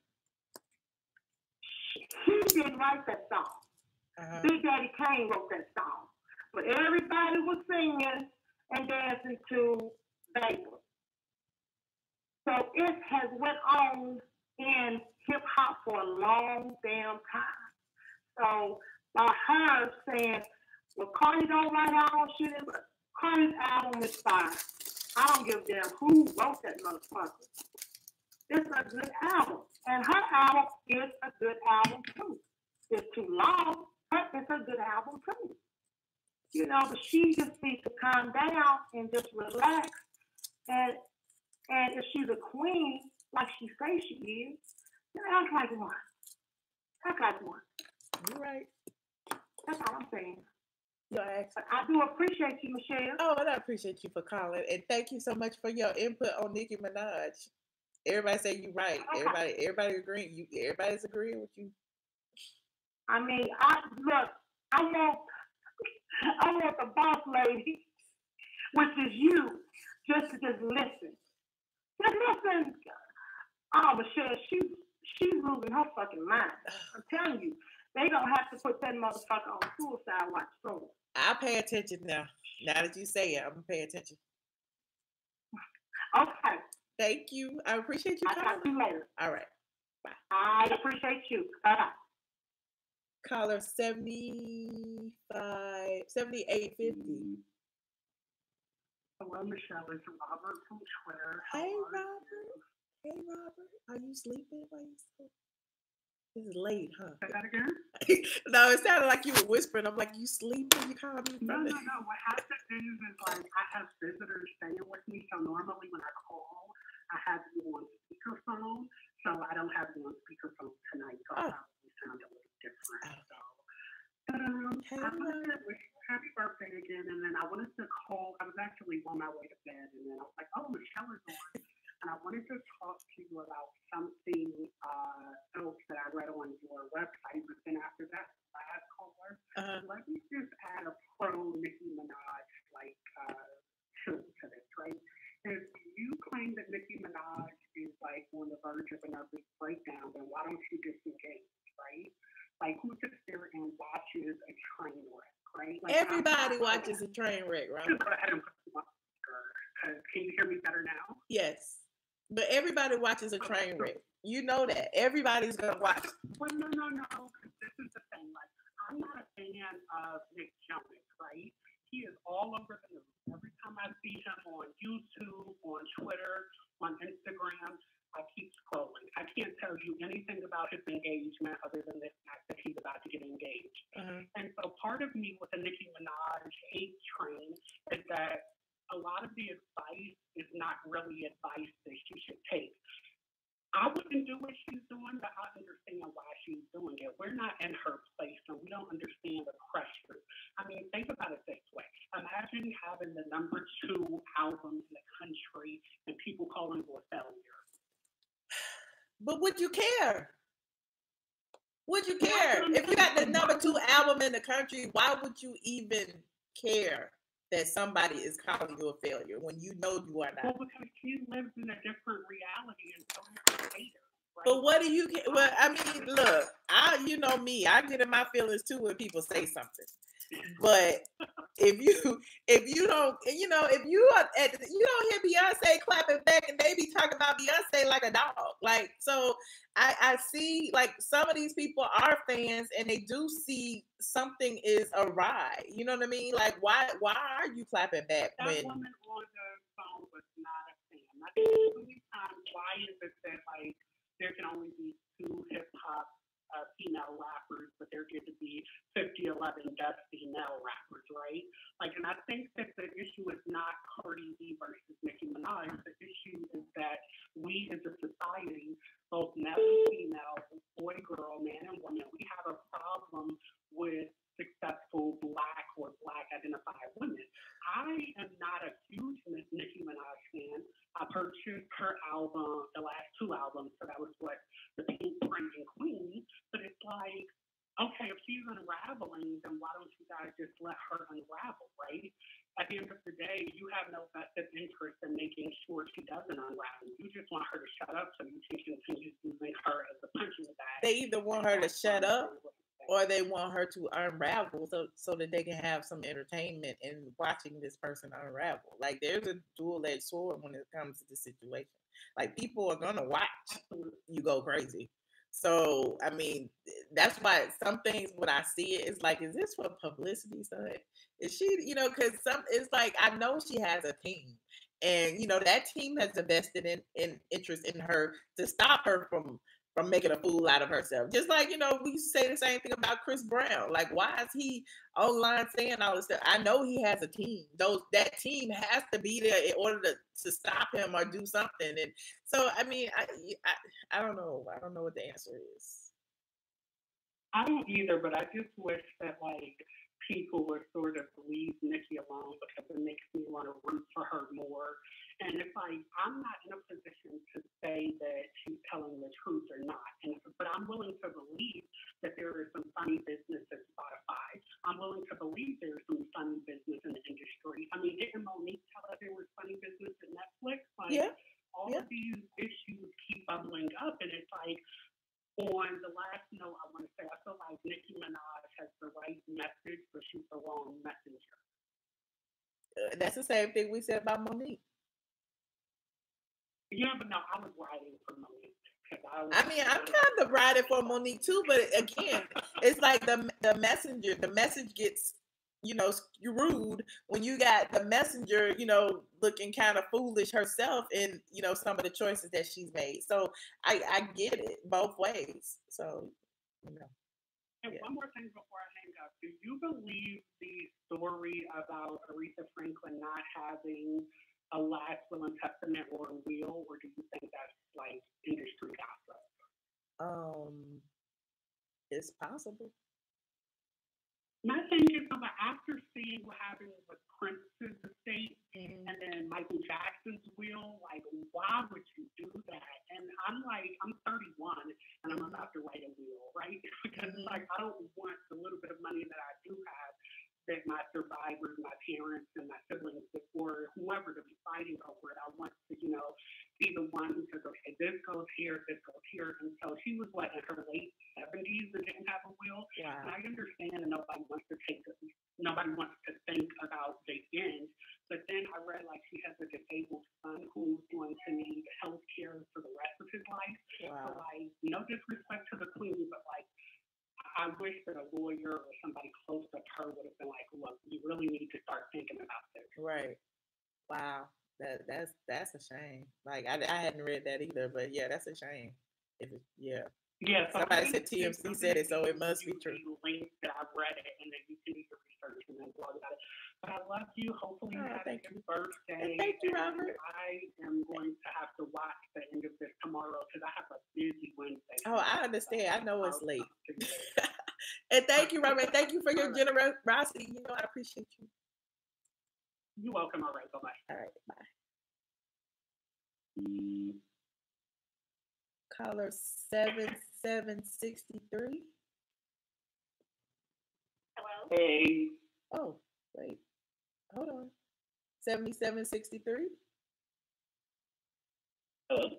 He didn't write that song. Big Daddy Kane wrote that song. But everybody was singing and dancing to Vapor. So it has went on in hip hop for a long damn time. So by her saying, well, Cardi don't write album shit, Cardi's album is fine. I don't give a damn who wrote that motherfucker. It's a good album. And her album is a good album too. It's too long, but it's a good album too. You know, but she just needs to calm down and just relax. And if she's a queen, like she says she is, then act like one. Act like one. You're right. That's all I'm saying. But I do appreciate you, Michelle. Oh, and I appreciate you for calling. And thank you so much for your input on Nicki Minaj. Everybody say you right. Okay. Everybody agreeing. Everybody's agreeing with you. I mean, I want the boss lady, which is you, just to listen. Just listen. Oh, Michelle, she's losing her fucking mind. I'm telling you, they don't have to put that motherfucker on suicide watch soon. I'll pay attention now. Now that you say it, I'm gonna pay attention. Okay. Thank you. I appreciate you. I'll talk to you later. All right. Bye. I appreciate you. Bye-bye. Caller 7850. Hello, Michelle. It's Robert from Twitter. Hey, Robert. Hey, Robert. Are you sleeping? Why are you sleeping? This is late, huh? Say that again? No, it sounded like you were whispering. I'm like, you sleeping? You called me? No. What happens is like I have visitors staying with me, so normally when I call, I have you on speakerphone, so I don't have you on speakerphone tonight, so I probably sound a little different. So, but I wanted to wish you happy birthday again, and then I wanted to call. I was actually on my way to bed, and then I was like, oh, Michelle is on. And I wanted to talk to you about something else that I read on your website. But then after that last caller, let me just add a pro Nicki Minaj to this, right? If you claim that Nicki Minaj is like on the verge of a nervous breakdown, then why don't you disengage, right? Like who sits there and watches a train wreck, right? Like, everybody watches a train wreck, right? Can you hear me better now? Yes. But everybody watches a train wreck. You know that. Everybody's going to watch. Well, no. This is the thing. Like, I'm not a fan of Nick Jonas, right? He is all over the news. Every time I see him on YouTube, on Twitter, on Instagram, I keep scrolling. I can't tell you anything about his engagement other than the fact that he's about to get engaged. And so part of me with the Nicki Minaj hate train is that a lot of the advice is not really advice that she should take. I wouldn't do what she's doing, but I understand why she's doing it. We're not in her place, and we don't understand the pressure. I mean, think about it this way. Imagine having the #2 album in the country and people calling you a failure. But would you care? Would you care? If you got the #2 album in the country, why would you even care that somebody is calling you a failure when you know you are not? Well, because she lives in a different reality and so does later. Right? But what do you get? Well, I mean, look, you know me, I get in my feelings too when people say something. But if you don't, you know, if you don't hear Beyonce clapping back and they be talking about Beyonce like a dog, like, so I see like some of these people are fans and they do see something is awry. You know what I mean? Like, why are you clapping back? That when woman on the phone was not a fan. I think so many times, why is it that like there can only be 2 hip hop female rappers, but there get to be 50, 11 best female rappers, right? Like, and I think that the issue is not Cardi B versus Nicki Minaj. The issue is that we as a society, both male and female, boy, girl, man, and woman, we have a problem with successful Black or Black identified women. I am not a huge Nicki Minaj fan. I purchased her album, the last 2 albums, so that was what, The Pink Prince and Queen. But it's like, okay, if she's unraveling, then why don't you guys just let her unravel, right? At the end of the day, you have no vested interest in making sure she doesn't unravel. You just want her to shut up so you can continue using her as a punching bag. They either want her to shut up or they want her to unravel so that they can have some entertainment in watching this person unravel. Like there's a dual-edged sword when it comes to the situation. Like people are gonna watch you go crazy. So I mean, that's why some things when I see it, it's like, is this for publicity, son? Is she, because some it's like I know she has a team. And that team has invested in interest in her to stop her from making a fool out of herself. Just like, we say the same thing about Chris Brown. Like, why is he online saying all this stuff? I know he has a team. That team has to be there in order to stop him or do something. And so, I mean, I don't know. I don't know what the answer is. I don't either, but I just wish that, like, people would sort of leave Nicki alone because it makes me want to root for her more. And it's like, I'm not in a position to say that she's telling the truth or not. But I'm willing to believe that there is some funny business at Spotify. I'm willing to believe there's some funny business in the industry. I mean, didn't Monique tell us there was funny business at Netflix? Like, all of these issues keep bubbling up, and it's like, on the last note, I want to say, I feel like Nicki Minaj has the right message, but she's the wrong messenger. That's the same thing we said about Monique. Yeah, but no, I was riding for Monique. I'm kind of riding for Monique too, but again, it's like the message gets, screwed when you got the messenger, looking kind of foolish herself in, some of the choices that she's made. So I get it both ways. So, And one more thing before I hang up. Do you believe the story about Aretha Franklin not having a last will and testament or a will, or do you think that's like industry gossip? It's possible. My thing is, after seeing what happened with Prince's estate and then Michael Jackson's will, like, why would you do that? And I'm like, I'm 31 and I'm about to write a will, right? Because like, I don't want the little bit of money that I do have that my survivors, my parents, and my siblings, or whoever to be fighting over it. I want to, be the one who says, okay, this goes here, this goes here. And so she was, in her late 70s and didn't have a will. Wow. And I understand that nobody wants to think about the end. But then I read, she has a disabled son who's going to need health care for the rest of his life. Wow. So, no disrespect to the queen, but, I wish that a lawyer or somebody close to her would have been like, look, you really need to start thinking about this. Right. Wow. That's a shame. Like I hadn't read that either, but yeah, that's a shame. Yeah. So somebody said TMC said it, so it must be true. Link that I read it, and then you can do your research and then blog about it. But I love you. Hopefully you have a good birthday. Thank you, Robert. I am going to have to watch the end of this tomorrow because I have a busy Wednesday. Oh, I understand. I know it's late. And thank you, Robert. Thank you for your generosity. I appreciate you. You're welcome. All right. Bye-bye. All right. Bye. Caller 7763. Hello? Hey. Oh, wait. Hold on. 7763? Hello.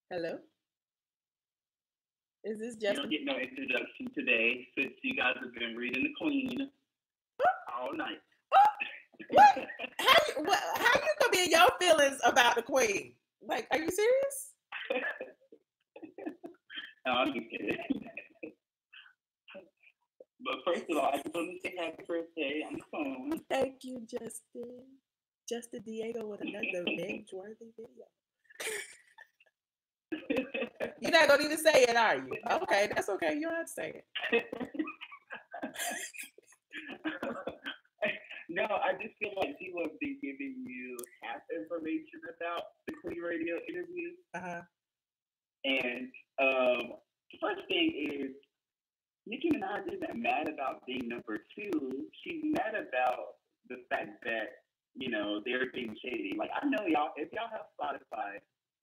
Hello? Is this You Justin? don't get no introduction today since you guys have been reading the Queen all night. What? How you gonna be in your feelings about the Queen? Like, are you serious? No, I'm just kidding. But first of all, I just want to say happy birthday on the phone. Thank you, Justin. Justin Diego with another binge-worthy video. You're not gonna even say it, are you? Okay, that's okay. You don't have to say it. No, I just feel like he will be giving you half information about the Queen Radio interview. And the first thing is, Nicki Minaj isn't mad about being number 2. She's mad about the fact that, they're being shady. Like, I know y'all, if y'all have Spotify,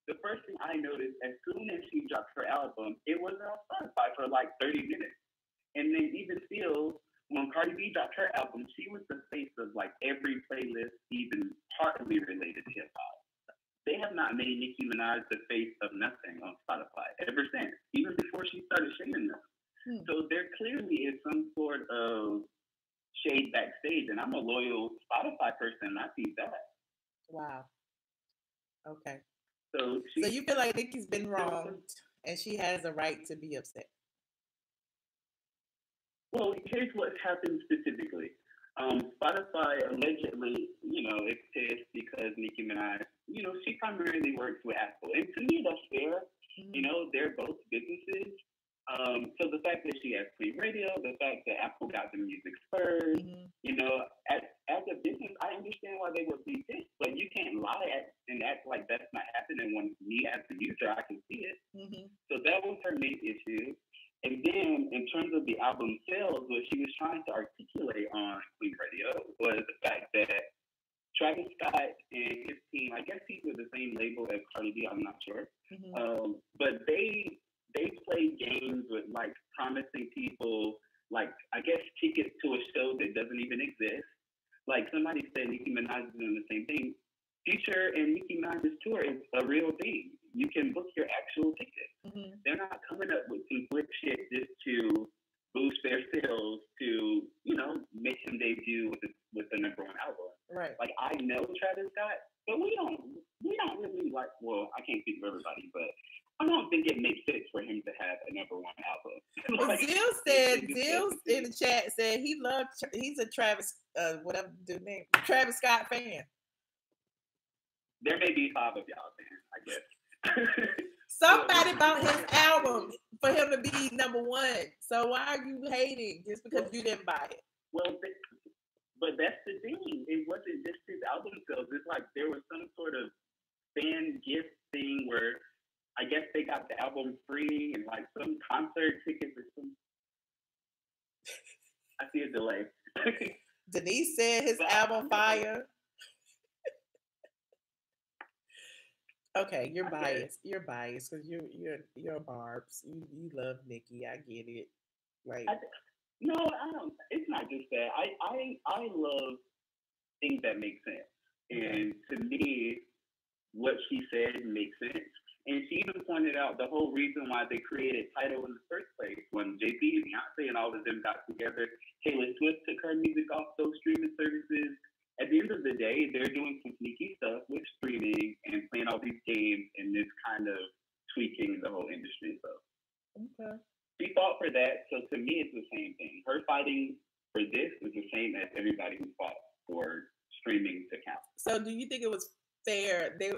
the first thing I noticed as soon as she dropped her album, it wasn't on Spotify for 30 minutes. And then even still, when Cardi B dropped her album, she was the face of every playlist, even partly related to hip hop. They have not made Nicki Minaj the face of nothing on Spotify ever since, even before she started shaming them. So there clearly is real Spotify person, and I see that. Wow. Okay. So So you feel like Nicki's been wronged, and she has a right to be upset. Well, here's what's happened specifically. Spotify allegedly, is pissed because Nicki Minaj, she primarily works with Apple. And to me, that's fair. Mm-hmm. They're both businesses. So the fact that she has free radio, the fact that Apple got the music first, as a business, I understand why they would be pissed, but you can't lie and act like that's not happening when me as the user, I can see it. Mm-hmm. So that was her main issue. And then, in terms of the album sales, what she was trying to articulate on Queen Radio was the fact that Travis Scott and his team, I guess he's with the same label as Cardi B, I'm not sure, but they play games with, like, promising people, like, I guess, tickets to a show that doesn't even exist. Like, somebody said Nicki Minaj is doing the same thing. Future and Nicki Minaj's tour is a real thing. You can book your actual ticket. Mm-hmm. They're not coming up with some slick shit just to boost their sales to, make him debut with the number one album. Right. Like, I know Travis Scott, but we don't really like. Well, I can't speak for everybody, but I don't think it makes sense for him to have a number one album. Well, Zill's in the chat said he's a Travis Travis Scott fan. There may be 5 of y'all then, I guess. Somebody bought his album for him to be number one. So why are you hating just because you didn't buy it? Well, but that's the thing. It wasn't just his album sales. It's like there was some sort of fan gift thing where I guess they got the album free and like some concert tickets or some. I see a delay. Denise said his album fire. Okay, you're biased. You're biased because you're Barb's. You love Nicki. I get it. Like no, I don't. It's not just that. I love things that make sense, and to me, what she said makes sense. And she even pointed out the whole reason why they created Tidal in the first place. When Jay-Z, Beyonce, and all of them got together, Taylor Swift took her music off those streaming services. At the end of the day, they're doing some sneaky stuff with streaming and playing all these games and this kind of tweaking the whole industry. So okay. She fought for that. So to me, it's the same thing. Her fighting for this is the same as everybody who fought for streaming to count. So do you think it was fair? They,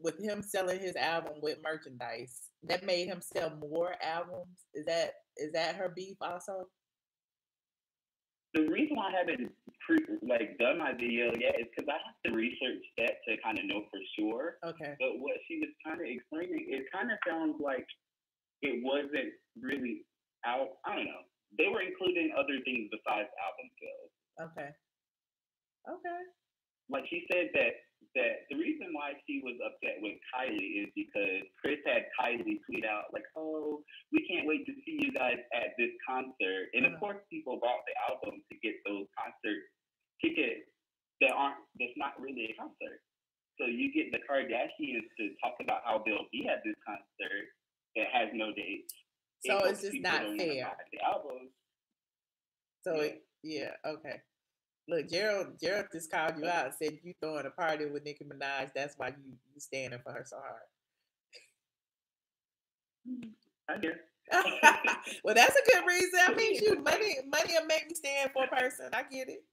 with him selling his album with merchandise, that made him sell more albums. Is that her beef also? The reason why I haven't done my video yet is because I have to research that to kind of know for sure. Okay. But what she was kind of explaining, it kind of sounds like it wasn't really out. I don't know. They were including other things besides album sales. Okay. Okay. Like she said that the reason why she was upset with Kylie is because Chris had Kylie tweet out like, "Oh, we can't wait to see you guys at this concert." And of course, people bought the album to get those concert tickets that's not really a concert. So you get the Kardashians to talk about how they'll be at this concert that has no dates. So it's just not fair. The album. So yeah, okay. Look, Gerald just called you out and said you throwing a party with Nicki Minaj. That's why you standing for her so hard. I guess. Well, that's a good reason. I mean, money will make me stand for a person. I get it.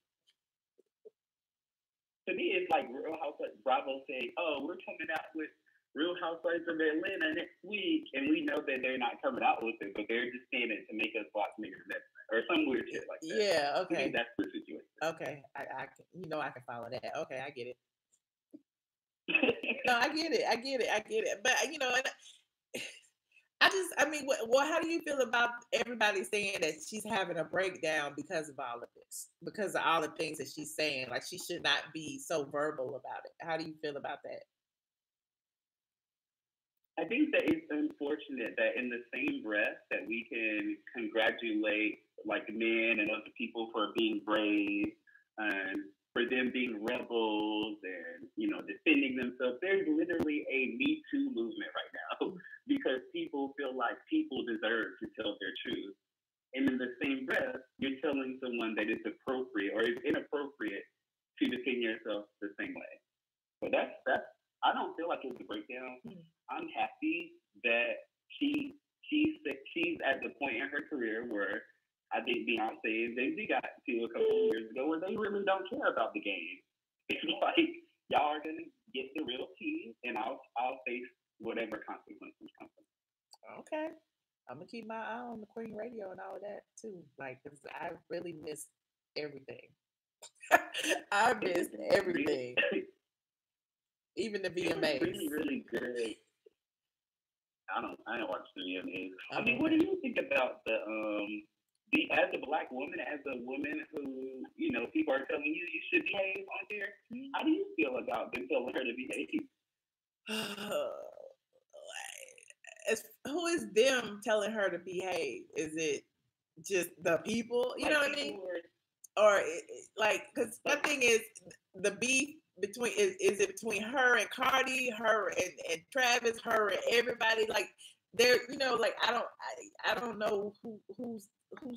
To me, it's like Real Housewives. Bravo say, "Oh, we're coming out with Real Housewives of Atlanta next week," and we know that they're not coming out with it, but they're just saying it to make us watch niggas next or some weird shit like that. Yeah. Okay. That's the situation. Okay, I can follow that. Okay, I get it. No, I get it. But how do you feel about everybody saying that she's having a breakdown because of all of this, because of all the things that she's saying? Like she should not be so verbal about it. How do you feel about that? I think that it's unfortunate that in the same breath that we can congratulate like men and other people for being brave and for them being rebels and, defending themselves, there's literally a Me Too movement right now because people feel like people deserve to tell their truth. And in the same breath, you're telling someone that it's appropriate or it's inappropriate yourself the same way. But that's I don't feel like it was a breakdown. I'm happy that she's at the point in her career where I think Beyonce and Jay-Z got to a couple of years ago where they really don't care about the game. It's like, y'all are gonna get the real tea, and I'll face whatever consequences come from it. Okay. I'm gonna keep my eye on the Queen Radio and all of that too. Like, 'cause I really missed everything. I missed everything, even the It was VMAs. really, really good. I don't watch the VMAs. I mean, Oh, what do you think about as a black woman, as a woman who, people are telling you should behave on here? How do you feel about them telling her to behave? Who is them telling her to behave? Is it just the people? You know what I mean? Or like, because one thing is the beef between is it between her and Cardi, her and Travis, her and everybody? Like, there, like I don't know who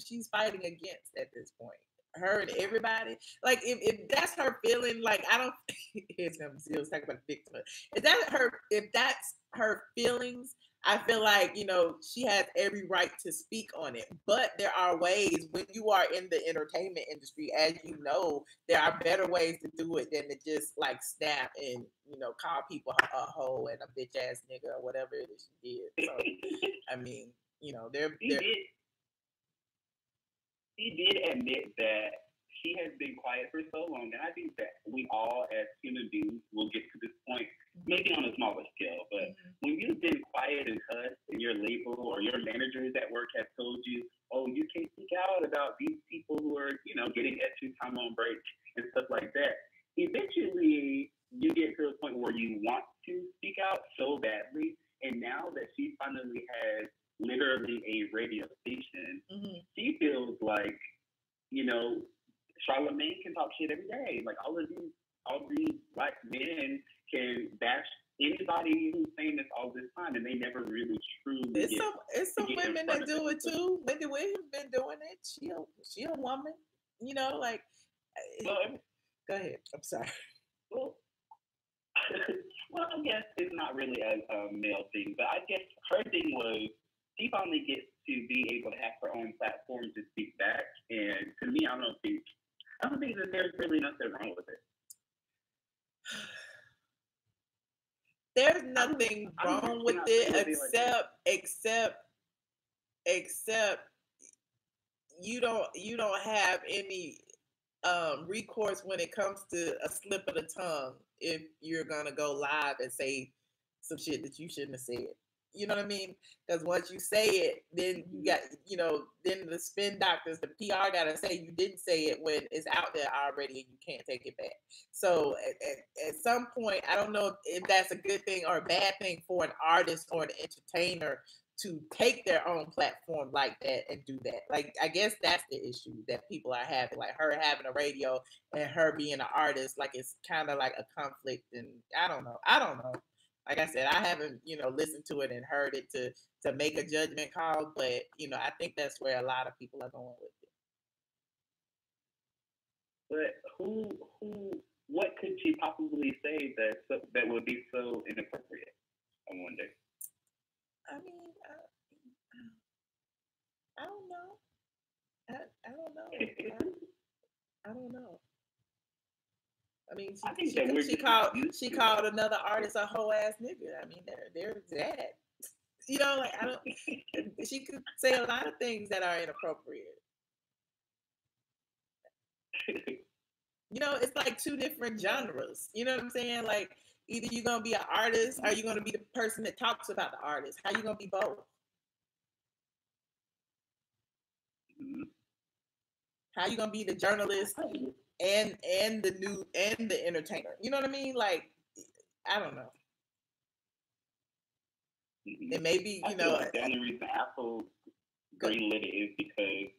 she's fighting against at this point. Her and everybody. Like, if that's her feeling, like, I don't. Here's him. Still talking about the victim. If that's her feelings, I feel like, she has every right to speak on it. But there are ways when you are in the entertainment industry, as you know, there are better ways to do it than to just like snap and, call people a hoe and a bitch ass nigga or whatever it is she did. So, I mean, they're. She did admit that she has been quiet for so long, and I think that we all, as human beings, will get to this point, maybe on a smaller scale. But when you've been quiet and hush, and your label or your managers at work have told you, "Oh, you can't speak out about these people who are, getting extra time on break and stuff like that," eventually you get to a point where you want to speak out so badly. And now that she finally has literally a radio station, she feels like, Charlamagne can talk shit every day. Like, all these black men can bash anybody who's famous all this time, and they never really truly It's some women that do it too. Wendy Williams been doing it. She a woman, like. Well, go ahead. I'm sorry. Well, I guess it's not really a male thing, but I guess her thing was she finally gets to be able to have her own platform to speak back. And to me, I don't think that there's really nothing wrong with it. There's nothing wrong with it except you don't have any recourse when it comes to a slip of the tongue if you're gonna go live and say some shit that you shouldn't have said. You know what I mean? Because once you say it, then you got, then the spin doctors, the PR gotta say you didn't say it when it's out there already and you can't take it back. So at some point, I don't know if that's a good thing or a bad thing for an artist or an entertainer to take their own platform like that and do that. Like, I guess that's the issue that people are having, like her having a radio and her being an artist. Like, it's kind of like a conflict, and I don't know. Like I said, I haven't, listened to it and heard it to make a judgment call, but I think that's where a lot of people are going with it. But what could she possibly say that would be so inappropriate? I wonder. I mean, I don't know. I don't know. I don't know. I mean, she called another artist a whole ass nigga. I mean, there's that. Like, I don't. She could say a lot of things that are inappropriate. It's like two different genres. You know what I'm saying? Like, either you're gonna be an artist or you're gonna be the person that talks about the artist. How you gonna be both? How you gonna be the journalist and the entertainer? You know what I mean? Like, I don't know. And maybe I feel like the only reason Apple greenlit it is because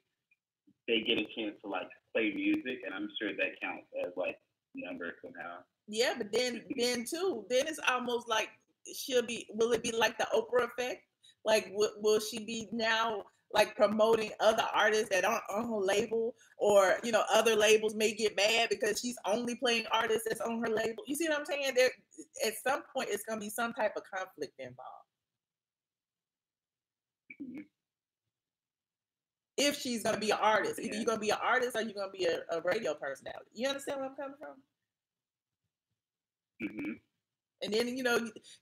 they get a chance to like play music, and I'm sure that counts as like numbers somehow. Yeah, but then it's almost like will it be like the Oprah effect? Like, will she be now like promoting other artists that aren't on her label, or other labels may get mad because she's only playing artists that's on her label. You see what I'm saying? There, at some point, it's gonna be some type of conflict involved. If she's gonna be an artist, either you're gonna be an artist or you're gonna be a radio personality. You understand where I'm coming from? Mm-hmm. And then,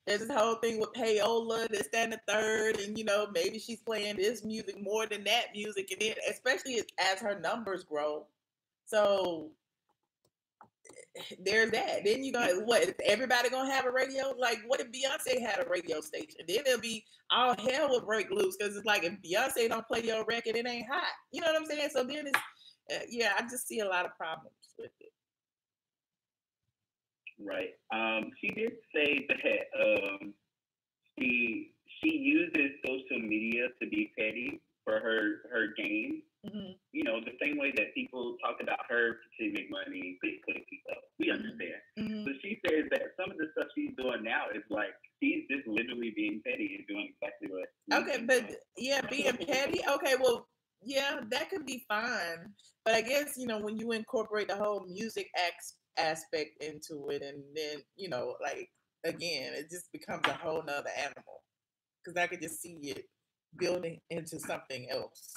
there's this whole thing with payola, this, that, and the third, and maybe she's playing this music more than that music, and then especially as her numbers grow. So there's that. Then you gonna what? Everybody gonna have a radio? Like, what if Beyonce had a radio station? Then it'll be all hell will break loose, because it's like if Beyonce don't play your record, it ain't hot. You know what I'm saying? So then it's I just see a lot of problems with it. Right. She did say that she uses social media to be petty for her gain. Mm-hmm. The same way that people talk about her to make money, click stuff. We understand. Mm-hmm. So she says that some of the stuff she's doing now is like she's just literally being petty and doing exactly what. Okay, but being petty. Okay, well, that could be fine. But I guess when you incorporate the whole music aspect into it, and then like again, it just becomes a whole nother animal. Because I could just see it building into something else.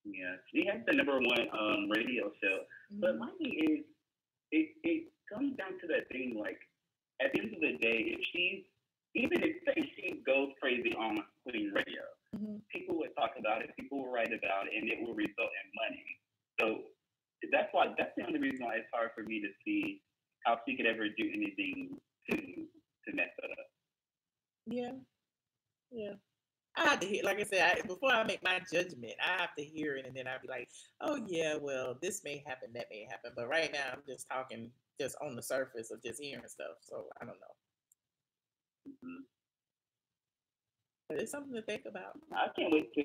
Yeah, she has the number one radio show. Mm-hmm. But my thing is, it comes down to that thing, like, at the end of the day, if she goes crazy on Queen Radio, mm-hmm. people would talk about it, people would write about it, and it will result in money. So that's the only reason why it's hard for me to see how she could ever do anything to mess it up. Yeah. I have to hear, like I said, before I make my judgment, I have to hear it, and then I'll be like, oh yeah, well, this may happen, that may happen. But right now, I'm just talking just on the surface of just hearing stuff. So I don't know. Mm-hmm. But it's something to think about. I can't wait to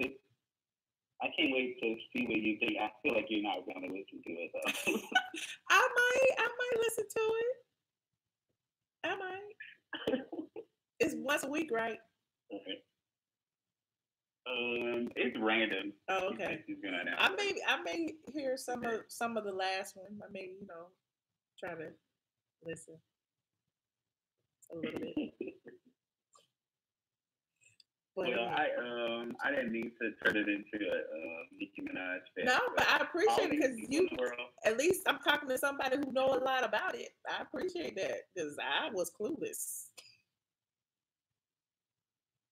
see what you think. I feel like you're not going to listen to it, though. I might listen to it. I might. It's once a week, right? Okay. It's random. Oh, okay. I may hear some of the last one. I may, try to listen a little bit. But, I didn't mean to turn it into a Nicki Minaj fan. No, but I appreciate it because at least I'm talking to somebody who know a lot about it. I appreciate that because I was clueless.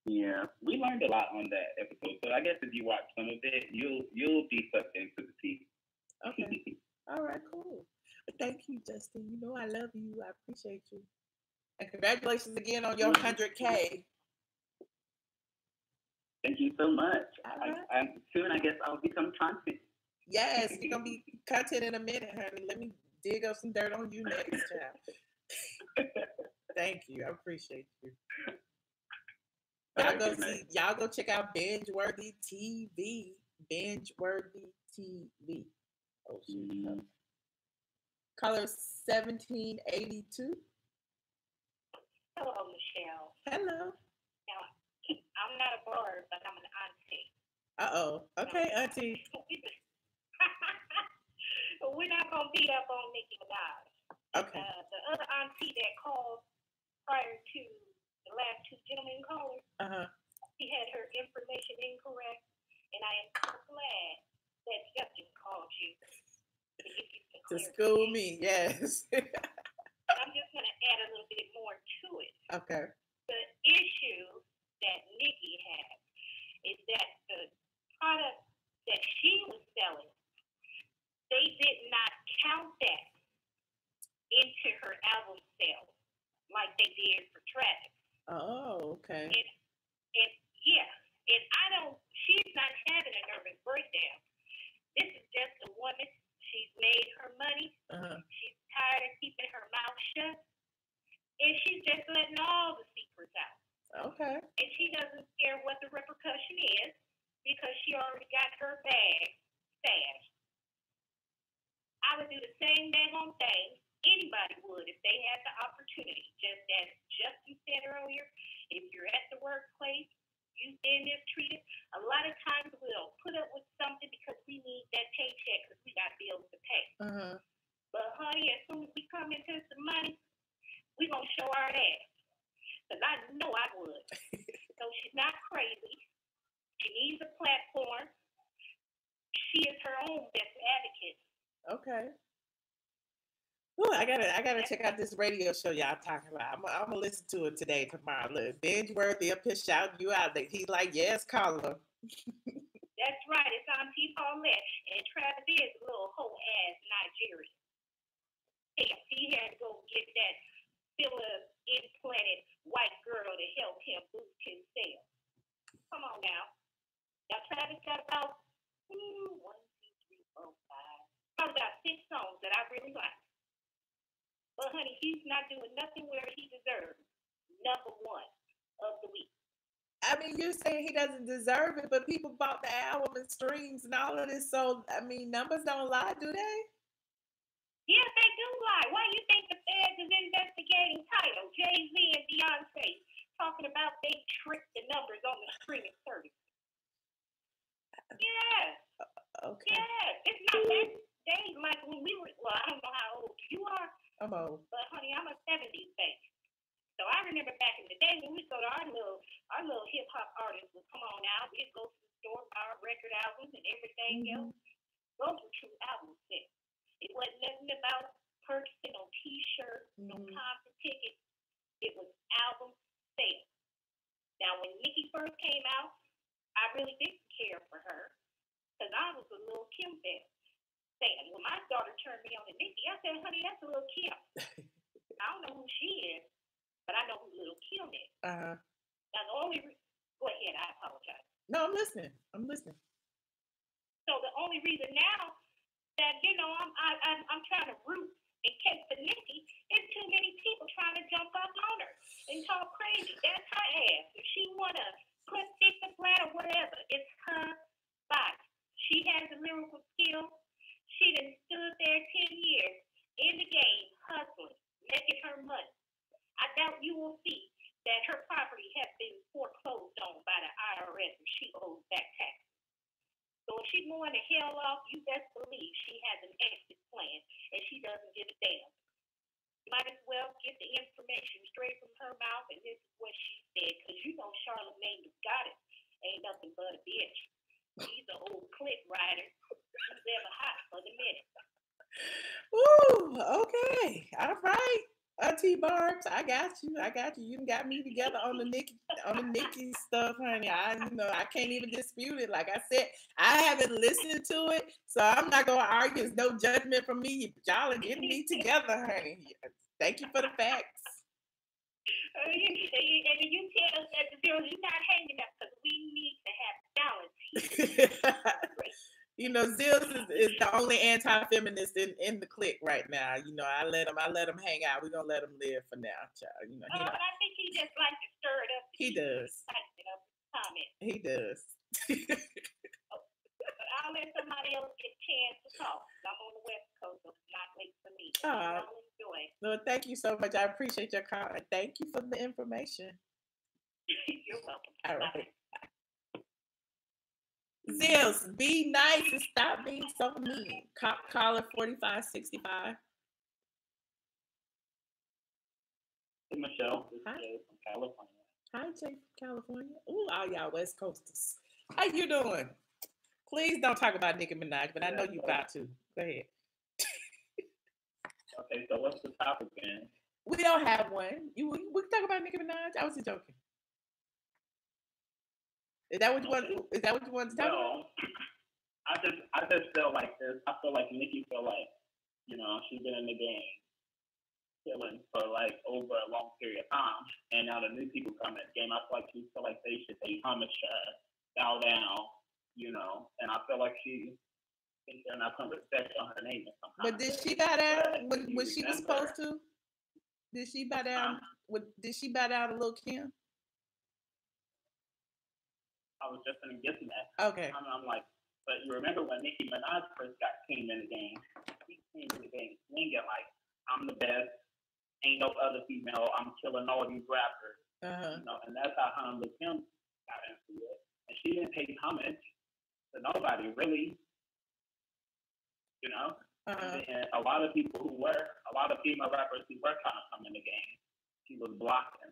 Yeah, we learned a lot on that episode. So I guess if you watch some of it, you'll be sucked into the tea. Okay. All right, cool. Thank you, Justin. I love you. I appreciate you. And congratulations again on your 100K. Thank you so much. Right. Soon, I guess I'll become content. Yes, you're going to be content in a minute, honey. Let me dig up some dirt on you next, child. Thank you. I appreciate you. Y'all go check out Binge-Worthy TV. Binge-Worthy TV. Oh, shit. Caller 1782. Hello, Michelle. Hello. Now, I'm not a bird, but I'm an auntie. Uh-oh. Okay, auntie. We're not going to beat up on Nicki Minaj. Okay. The other auntie that called prior to the last two gentlemen callers, she had her information incorrect, and I am so glad that Justin called you to give you some to school me, yes. I'm just going to add a little bit more to it. Okay. The issue that Nicki has is that the product that she was selling, they did not count that into her album sales like they did for Travis. Oh, okay. And she's not having a nervous breakdown. This is just a woman. She's made her money. She's tired of keeping her mouth shut. And she's just letting all the secrets out. Okay. And she doesn't care what the repercussion is because she already got her bag stashed. I would do the same daggone thing anybody would if they had the opportunity. Just as Justin said earlier, if you're at the workplace, You been mistreated. A lot of times we'll put up with something because we need that paycheck because we got bills to pay. But honey, as soon as we come into some money, we gonna show our ass. Cause I know I would. So she's not crazy. She needs a platform. She is her own best advocate. Okay. Ooh, I gotta check out this radio show y'all talking about. I'm gonna listen to it today, tomorrow. Look, binge worthy up here shouting you out. He's like, yes, caller. That's right. It's on T. Paulette. And Travis is a little whole ass Nigerian. Yes, he had to go get that filler implanted white girl to help him boost his sales. Come on now. Now Travis got about 1, 2, 3, 4, 5. Probably got 6 songs that I really like. But honey, he's not doing nothing where he deserves number 1 of the week. I mean, you're saying he doesn't deserve it, but people bought the album and streams and all of this. So, I mean, numbers don't lie, do they? Yes, they do lie. Why do you think the feds is investigating Tidal, Jay-Z, and Beyonce talking about they tricked the numbers on the streaming service? Yes. Okay. Yes. It's not that days like when we were, well, I don't know how old you are. I'm old. But honey, I'm a 70s baby. So I remember back in the day when we go to our little hip hop artists would come on out. We'd go to the store, buy our record albums and everything else. Those were true album sales. It wasn't nothing about purchasing no T-shirts, no concert tickets. It was album sales. Now when Nicki first came out, I really didn't care for her because I was a little Kim fan. Saying, when my daughter turned me on to Nicki, I said, honey, that's a little Kim. I don't know who she is, but I know who little Kim is. Now, the only go ahead, I apologize. No, I'm listening. So the only reason now that, you know, I'm trying to root and case for Nicki is too many people trying to jump up on her and talk crazy. That's her ass. If she want to put stick to flat or whatever, it's her body. She has the lyrical skill. She done stood there 10 years in the game, hustling, making her money. I doubt you will see that her property has been foreclosed on by the IRS and she owes back taxes. So if she's going to hell off, you best believe she has an exit plan and she doesn't give a damn. You might as well get the information straight from her mouth, and this is what she said, because you know Charlamagne the Goddess ain't nothing but a bitch. He's an old click rider who's ever hot for the minute. Ooh, okay. All right. Auntie Barbs, I got you. You done got me together on the Nicki stuff, honey. I can't even dispute it. Like I said, I haven't listened to it, so I'm not gonna argue. It's no judgment from me. Y'all are getting me together, honey. Thank you for the facts. And you tell us that the girls, you're not hanging up because we need to have balance. You know, Zills is the only anti-feminist in the clique right now. You know, I let him hang out. We're gonna let him live for now, child. You know, but I think he just likes to stir it up. He does. He does. I'll let somebody else get a chance to talk. I'm on the West Coast, so it's not late for me. Oh, no, thank you so much. I appreciate your comment. Thank you for the information. You're welcome. All right. Zills, be nice and stop being so mean. Caller 4565. Hey, Michelle. This is Jay from California. Hi, Jay from California. Ooh, all y'all West Coasters. How you doing? Please don't talk about Nicki Minaj, but I know you about to. Go ahead. Okay, so what's the topic then? We don't have one. We can talk about Nicki Minaj. I was just joking. Is that what you want? Is that what you want to talk about? I just feel like this. I feel like Nicki feel like, you know, she's been in the game killing for like over a long period of time, and now the new people come in the game. I feel like she feel like they should pay homage to her, bow down, you know. And I feel like she thinks they're not putting respect on her name or something. But did she bow down when she was supposed to? Did she bow down? Did she bow down to Lil' Kim? I was just gonna get to that. Okay. I'm like, but you remember when Nicki Minaj first came in the game? She came in the game swinging like, I'm the best, ain't no other female, I'm killing all these rappers. You know, and that's how her and Lil' Kim got into it, and she didn't pay homage to nobody really, you know. And then a lot of female rappers who were trying to come in the game, she was blocking.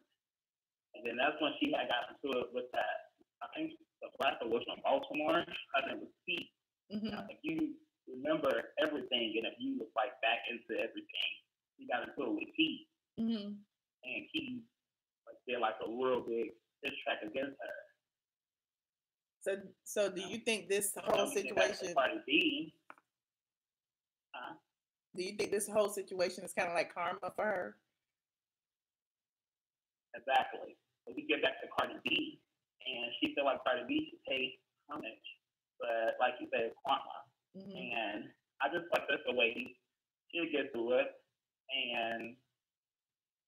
And then that's when she had got into it with that. I think the rapper was from Baltimore. Her name was Pete. If you remember everything, and if you look like back into everything, she got into it with Pete. And he did like a real big diss track against her. So do you think this whole situation? Cardi B. Do you think this whole situation is kind of like karma for her? Exactly. So we get back to Cardi B, and she felt like Cardi B should pay homage, but like you said, karma. And I just like that's the way she'll get through it and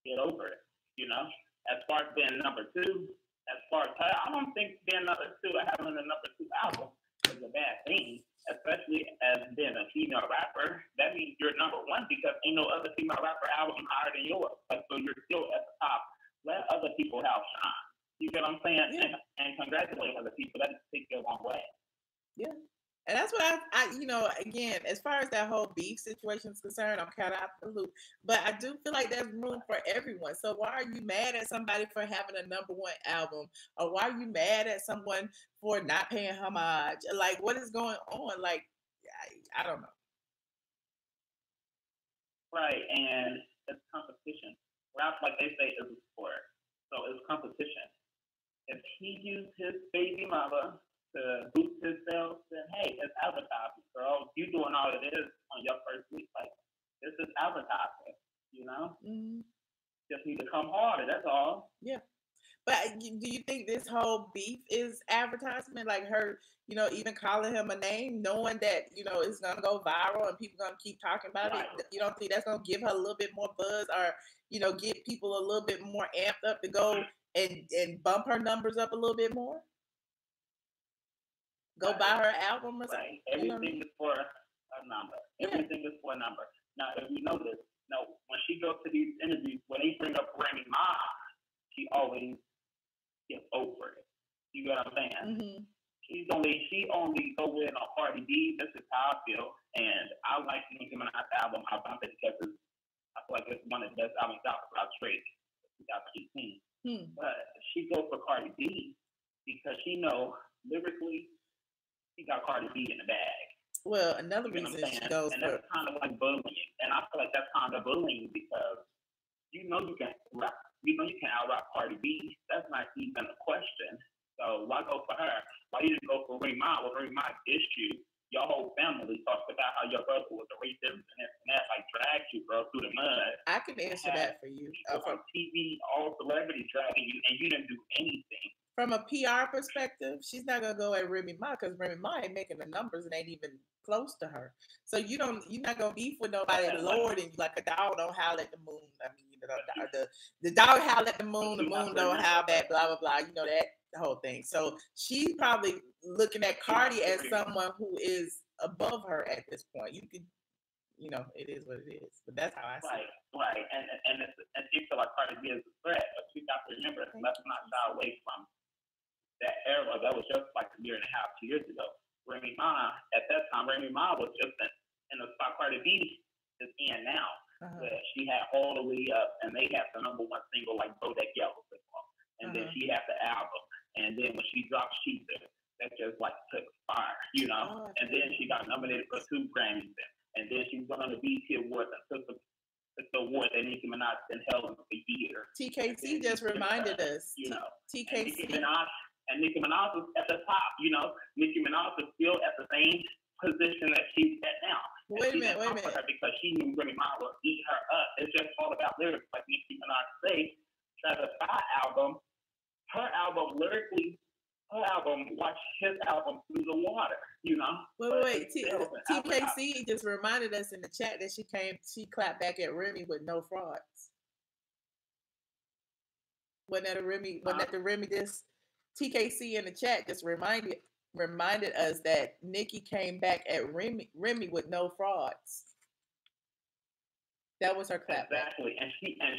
get over it. You know, as far as being number two, as far as her, I don't think being number two or having a number two album is a bad thing, especially as being a female rapper. That means you're number one because ain't no other female rapper album higher than yours. Like, so you're still at the top. Let other people have shine. You get what I'm saying? Yeah. And congratulate other people. That takes you a long way. Yeah. And that's what I again, as far as that whole beef situation is concerned, I'm kind of out of the loop. But I do feel like there's room for everyone. So why are you mad at somebody for having a number one album? Or why are you mad at someone for not paying homage? Like, what is going on? Like, I don't know. Right, and it's competition. Rap, like they say, is a sport. So it's competition. If he used his baby mother to boost his sales, then hey, it's advertising, girl. You doing all it is on your first week. Like, this is advertising, you know? Just need to come harder, that's all. Yeah. But do you think this whole beef is advertisement? Like her, even calling him a name, knowing that, it's going to go viral and people going to keep talking about it. You don't think that's going to give her a little bit more buzz or, get people a little bit more amped up to go and bump her numbers up a little bit more? Go buy her album or something. Right. Everything is for a number. Everything is for a number. Now, if you notice, when she goes to these interviews, when they bring up Remy Ma, she always gets over it. You get what I'm saying? She only go in on Cardi B. This is how I feel, and I like Nicki Minaj's album. I bump it because I feel like it's one of the best albums out without Drake, 2018. But she goes for Cardi B because she know lyrically. She got Cardi B in the bag. Well, another reason she goes and that's kind of like bullying. And I feel like that's kind of bullying because you can rap, you can out-rap Cardi B. That's not even a question. So why go for her? Why you didn't go for Remy Ma? Well, Remy Ma's issue, your whole family talks about how your brother was a racist and that like dragged you, bro, through the mud. I can answer that for you. From TV, all celebrities dragging you, and you didn't do anything. From a PR perspective, she's not gonna go at Remy Ma because Remy Ma ain't making the numbers and ain't even close to her. So you're not gonna beef with nobody lower than you. Like a dog don't howl at the moon. I mean, the dog howl at the moon don't howl back. Blah blah blah. That whole thing. So she's probably looking at Cardi as someone who is above her at this point. You could, it is what it is. But that's how I see it. Right. And she feel like Cardi B is a threat, but you got to remember, let's not shy away from that era. That was just like a year and a half, 2 years ago. Remy Ma, at that time, Remy Ma was just in the spot Cardi B is in now. Where she had All the Way Up, and they had the number one single like Bodak Yellow. And then she had the album. And then when she dropped Sheether, that just like took fire, and then she got nominated for 2 Grammys. And then she went on the BET Awards and took the award that Nicki Minaj been held for years. TKC just reminded us. TKC. And Nicki Minaj is at the top, Nicki Minaj is still at the same position that she's at now. Wait a minute. Her because she knew Remy Ma would eat her up. It's just all about lyrics, like Nicki Minaj say. Travis Scott album, her album lyrically, watch his album through the water, Wait. TKC just reminded us in the chat that she clapped back at Remy with no frauds. Wasn't that the Remy this? TKC in the chat just reminded us that Nicki came back at Remy with no frauds. That was her clapback. Exactly. And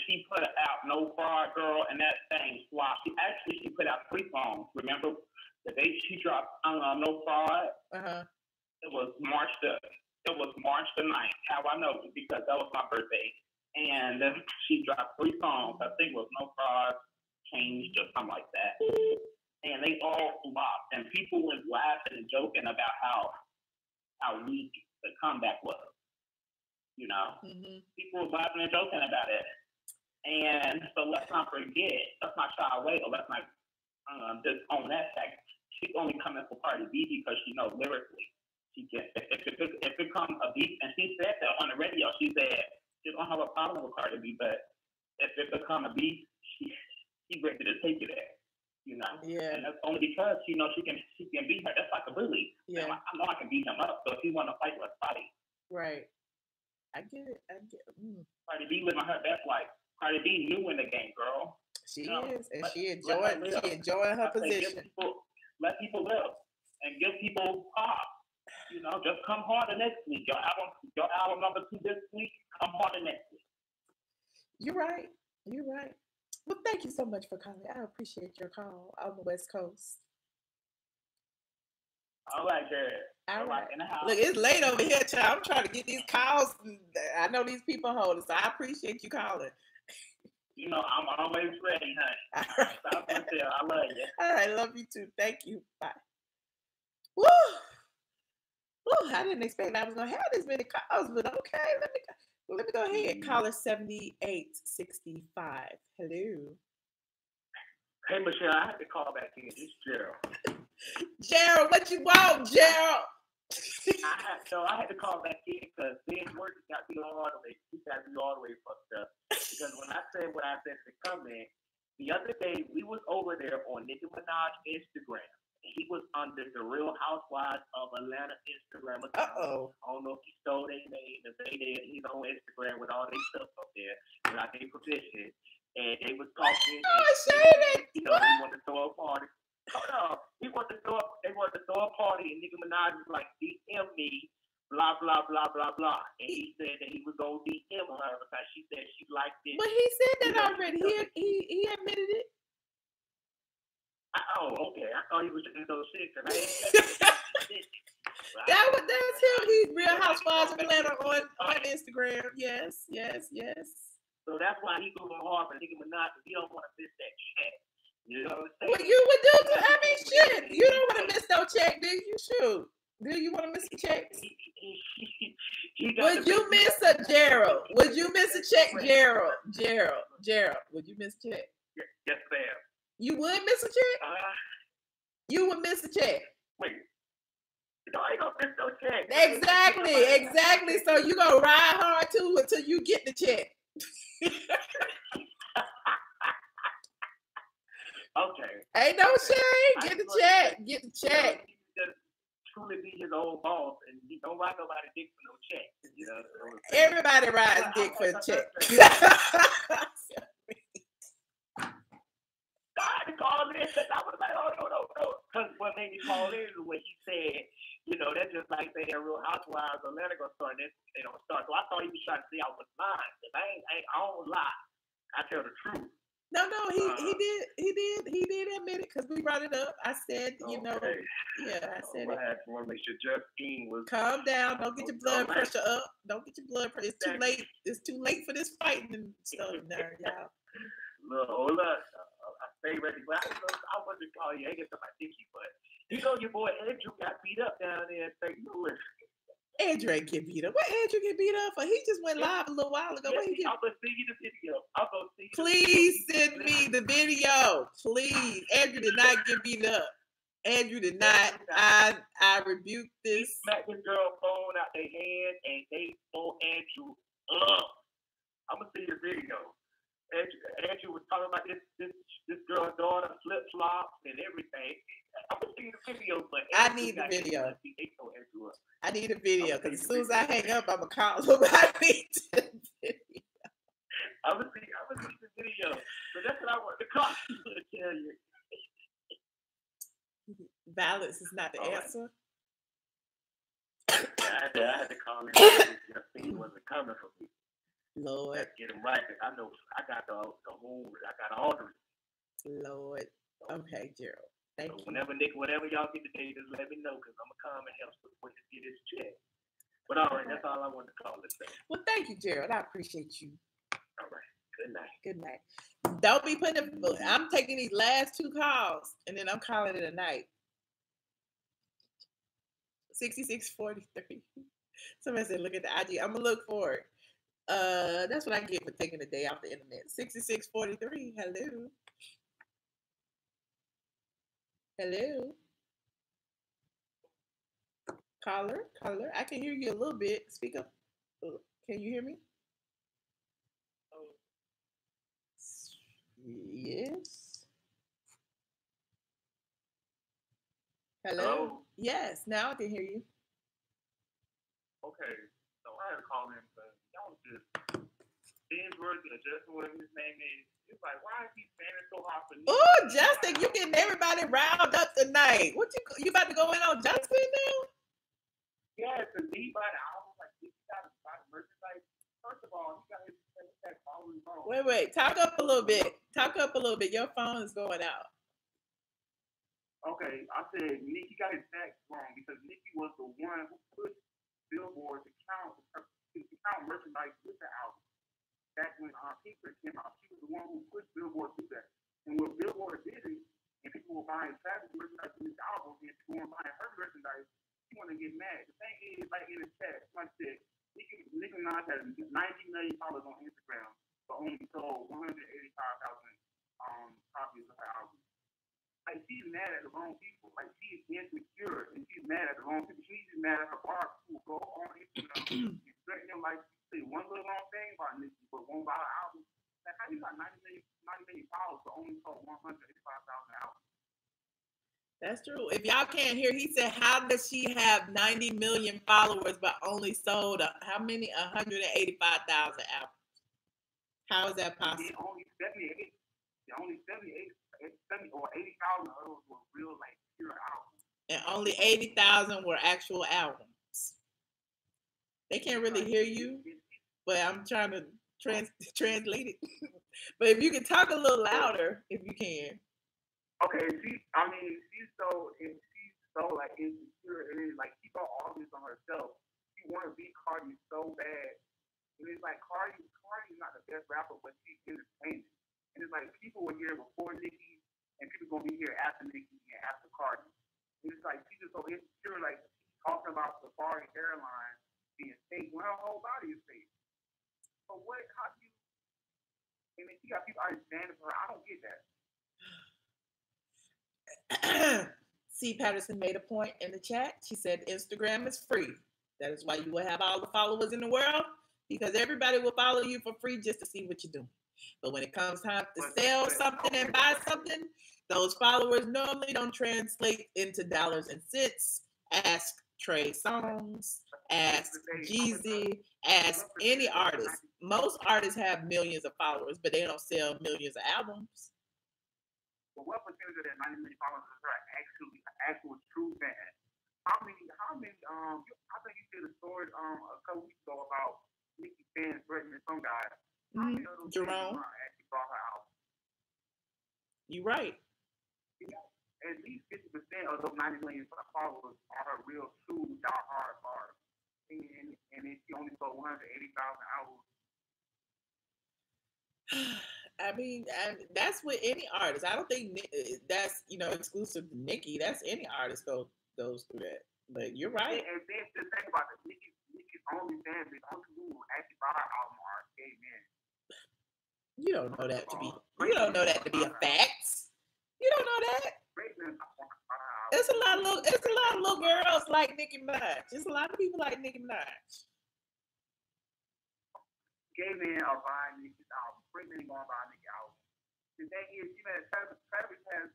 she put out No Fraud Girl, and that thing flopped. She put out 3 songs. Remember the day she dropped No Fraud? It was March the 9th. How I know? Because that was my birthday. And she dropped 3 songs. I think it was No Fraud, Changed, or something like that. And they all flopped. And people was laughing and joking about how weak the comeback was. You know? People were laughing and joking about it. And so let's not forget, let's not shy away, or let's not just own that fact. She's only coming for Cardi B because she knows lyrically. She can, if it comes a beat, and she said that on the radio, she said she don't have a problem with Cardi B, but if it become a beat, she's ready to take it there. You know, and that's only because she knows she can beat her. That's like a bully. I know I can beat him up, so if he want to fight, let's fight. Right. I get it. Cardi B living her best life. Cardi B new in the game, girl. She is, and she enjoying her position. Let people live and give people pop. You know, just come harder next week. Your album number 2 this week. Come harder next week. You're right. Well, thank you so much for calling. I appreciate your call on the West Coast. All right, Jared. All right. In the house. Look, it's late over here, child. I'm trying to get these calls. I know these people holding, so I appreciate you calling. You know, I'm always ready, honey. All right. I love you. All right, love you too. Thank you. Bye. Woo! I didn't expect I was gonna have this many calls, but okay, let me go ahead. Caller 7865. Hello. Hey Michelle, I had to call back in. It's Gerald. Gerald, what you want, Gerald? I had to call back in because Ben's work got me all the way. He got me all the way fucked up. Because when I said what I said to come in, the other day we was over there on Nicki Minaj Instagram. He was under the Real Housewives of Atlanta Instagram account. I don't know if he stole their name, if they did. He's on Instagram with all their stuff up there, and I think position. And they was talking. He wanted to throw a party. Hold on. They wanted to throw a party, and Nicki Minaj was like, DM me, blah, blah, blah, blah, blah. And he said that he was going to DM her because she said she liked it. But he said that already. He admitted it. Oh, okay. I thought he was doing those shit. That's him. He's Real Housewives of Atlanta on Instagram. Yes. So that's why he going hard for Nicki Minaj because he don't want to miss that check. You know what I'm saying? Well, you would do. I mean, shit. You don't want to miss no check, do you? Shoot. Do you want to miss a check? Would you miss a Gerald? Would you miss a check, Gerald? Gerald. Would you miss a check? Yes, ma'am. You would miss a check? You would miss a check. Wait. No, I ain't gonna miss no check. Exactly. So you gonna ride hard too until you get the check. Okay. Ain't no shame. Get the check. Get the check. Just truly be his own boss, and he don't ride nobody dick for no check. You know. Everybody rides dick for a check. I had to call in because I was like, oh, no. Because what made me call in is when he said, you know, that's just like saying Real Housewives of Atlanta gonna start this, they don't start. So I thought he was trying to say I was lying. Because I don't lie. I tell the truth. No, he did admit it because we brought it up. I said, I said it. I want to make sure Justine was. Calm down. Don't get your blood pressure up. Don't get your blood pressure. It's too late. It's too late for this fighting and stuff now, y'all. Look, hold up. I stay ready. But I wasn't to call you. I get somebody thinking, but you know your boy Andrew got beat up down there in St. Louis. Andrew ain't get beat up. What Andrew get beat up for? He just went live a little while ago. I'm gonna send you the video. Please send me the video. Please. Andrew did not get beat up. Andrew did not. I rebuke this. He smacked his girl phone out their hand and they pulled Andrew up. I'm gonna see the video. Andrew was talking about this girl's daughter, flip flops and everything. I'm gonna see the video, but I need the video. I need a video because as soon as I hang up, I'm gonna call him. I need the video. I'm gonna see the video. So that's what I want to call you to tell you. Violence is not the answer. I had to call him. Justine wasn't coming for me. Lord, Let's get them right. 'Cause I know I got the whole, I got all the. Lord. Okay, Gerald. Thank So you. whenever y'all get the date, just let me know because I'm gonna come and help support to get this check. But all right, that's all I wanted to call it. Well, thank you, Gerald. I appreciate you. All right. Good night. Good night. Don't be putting it. I'm taking these last 2 calls and then I'm calling it a night. 6643. Somebody said, look at the IG. I'm gonna look for it. That's what I get for taking a day off the internet. 6643. Hello. Hello. Caller. I can hear you a little bit. Speak up. Can you hear me? Yes. Hello? Yes, now I can hear you. Okay, so I had to call in because y'all just Binsworthy or Justin, whatever his name is. It's like, why is he standing so hard for me? Oh, Justin, you getting everybody riled up tonight. What you about to go in on Justin now? Yeah, because he bought an album like this. He got a merchandise. First of all, he got his following wrong. Wait. Talk up a little bit. Your phone is going out. Okay, I said Nicki got his facts wrong because Nicki was the one who pushed Billboard to count merchandise with the album. Back when Pink came out, she was the one who pushed Billboard to that. And when Billboard did it, and people were buying Travis merchandise with his album, and people were buying her merchandise, she wanted to get mad. The thing is, like in the chat, like I said, Nicki Minaj has 90 million followers on Instagram, but only sold 185,000 copies of her album. Like, she's mad at the wrong people. Like, she is insecure, and she's mad at the wrong people. She's just mad at her bar who go on Instagram and threaten them, like, say one little wrong thing about Nicki, but won't buy her album. Like, how you got 90 million followers but only sold 185,000 albums? That's true. If y'all can't hear, he said, how does she have 90 million followers but only sold how many? 185,000 albums. How is that possible? Only 70 or 80,000 of those were real, like, pure albums. And only 80,000 were actual albums. They can't really hear you, but I'm trying to translate it. But if you can talk a little louder, if you can. Okay, she's so like insecure, and it's like she thought all this on herself. She wanted to beat Cardi so bad, and it's like Cardi's not the best rapper, but she's entertaining. And it's like people were here before Nicki, and people gonna be here after Nicki and after Cardi. And it's like she's just so insecure, like talking about Safari Airlines being fake when her whole body is fake. So what? How do you? And then she got people out standing for her. I don't get that. C. Patterson made a point in the chat. She said Instagram is free. That is why you will have all the followers in the world, because everybody will follow you for free just to see what you're doing. But when it comes time to sell something and buy something, those followers normally don't translate into dollars and cents. Ask Trey Songz, ask Jeezy, ask any artist. Most artists have millions of followers, but they don't sell millions of albums. But what percentage of that 90 million followers are actual true fans? How many? I think you did a story a couple weeks ago about Nicki fans threatening some guy. How many of those Jerome actually bought her out? You're right. Yeah, at least 50% of those 90 million followers are her real true die-hard followers. And then she only sold 180,000 albums. I mean, that's with any artist. I don't think that's exclusive to Nicki. That's any artist goes through that. But you're right. And then to think about it, Nicki's only fans, the only people who actually buy her album are gay men. You don't know that to be. You don't know that to be a fact. You don't know that. It's a lot of little girls like Nicki Minaj. There's a lot of people like Nicki Minaj. Gay men are buying Nicki's album. Straight men going to buy Nicki's album. The thing is, Travis has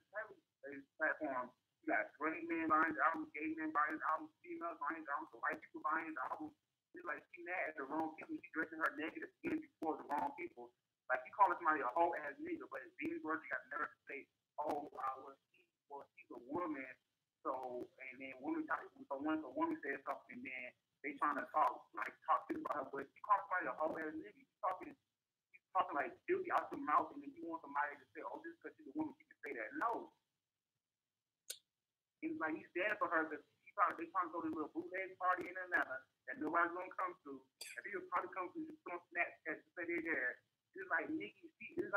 his platform. You got straight men buying his album, gay men buying his album, females buying his album, so white people buying his album. It's like she mad at the wrong people. She dressing her negative skin before the wrong people. Like she calling somebody a whole ass nigga, but it's being words you got never to say, oh, she's a woman. So and then women once a woman says something, then they trying to talk shit about her, but she called somebody a whole ass nigga. She called talking like filthy out your mouth, and then you want somebody to say, "Oh, just because she's a woman, she can say that." No. He's like, he's dead for her because they trying to go to this little bootleg party in Atlanta that nobody's gonna come to. And he'll probably come to just on Snapchat to say they're there. It's like Nicki, she thinks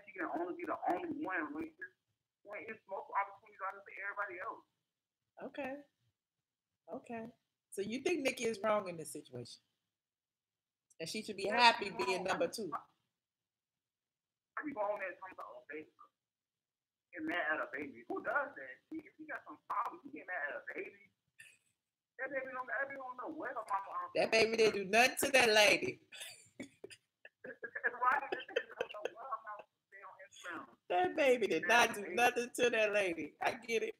she can only be the only one when it's multiple opportunities out there for everybody else. Okay. So you think Nicki is wrong in this situation? And she should be happy being number 2. How you go on there and talk about baby? Get mad at a baby. Who does that? If you got some problems, you get mad at a baby. That baby don't know what her mama. That baby didn't do nothing to that lady. That baby did not do nothing to that lady. I get it.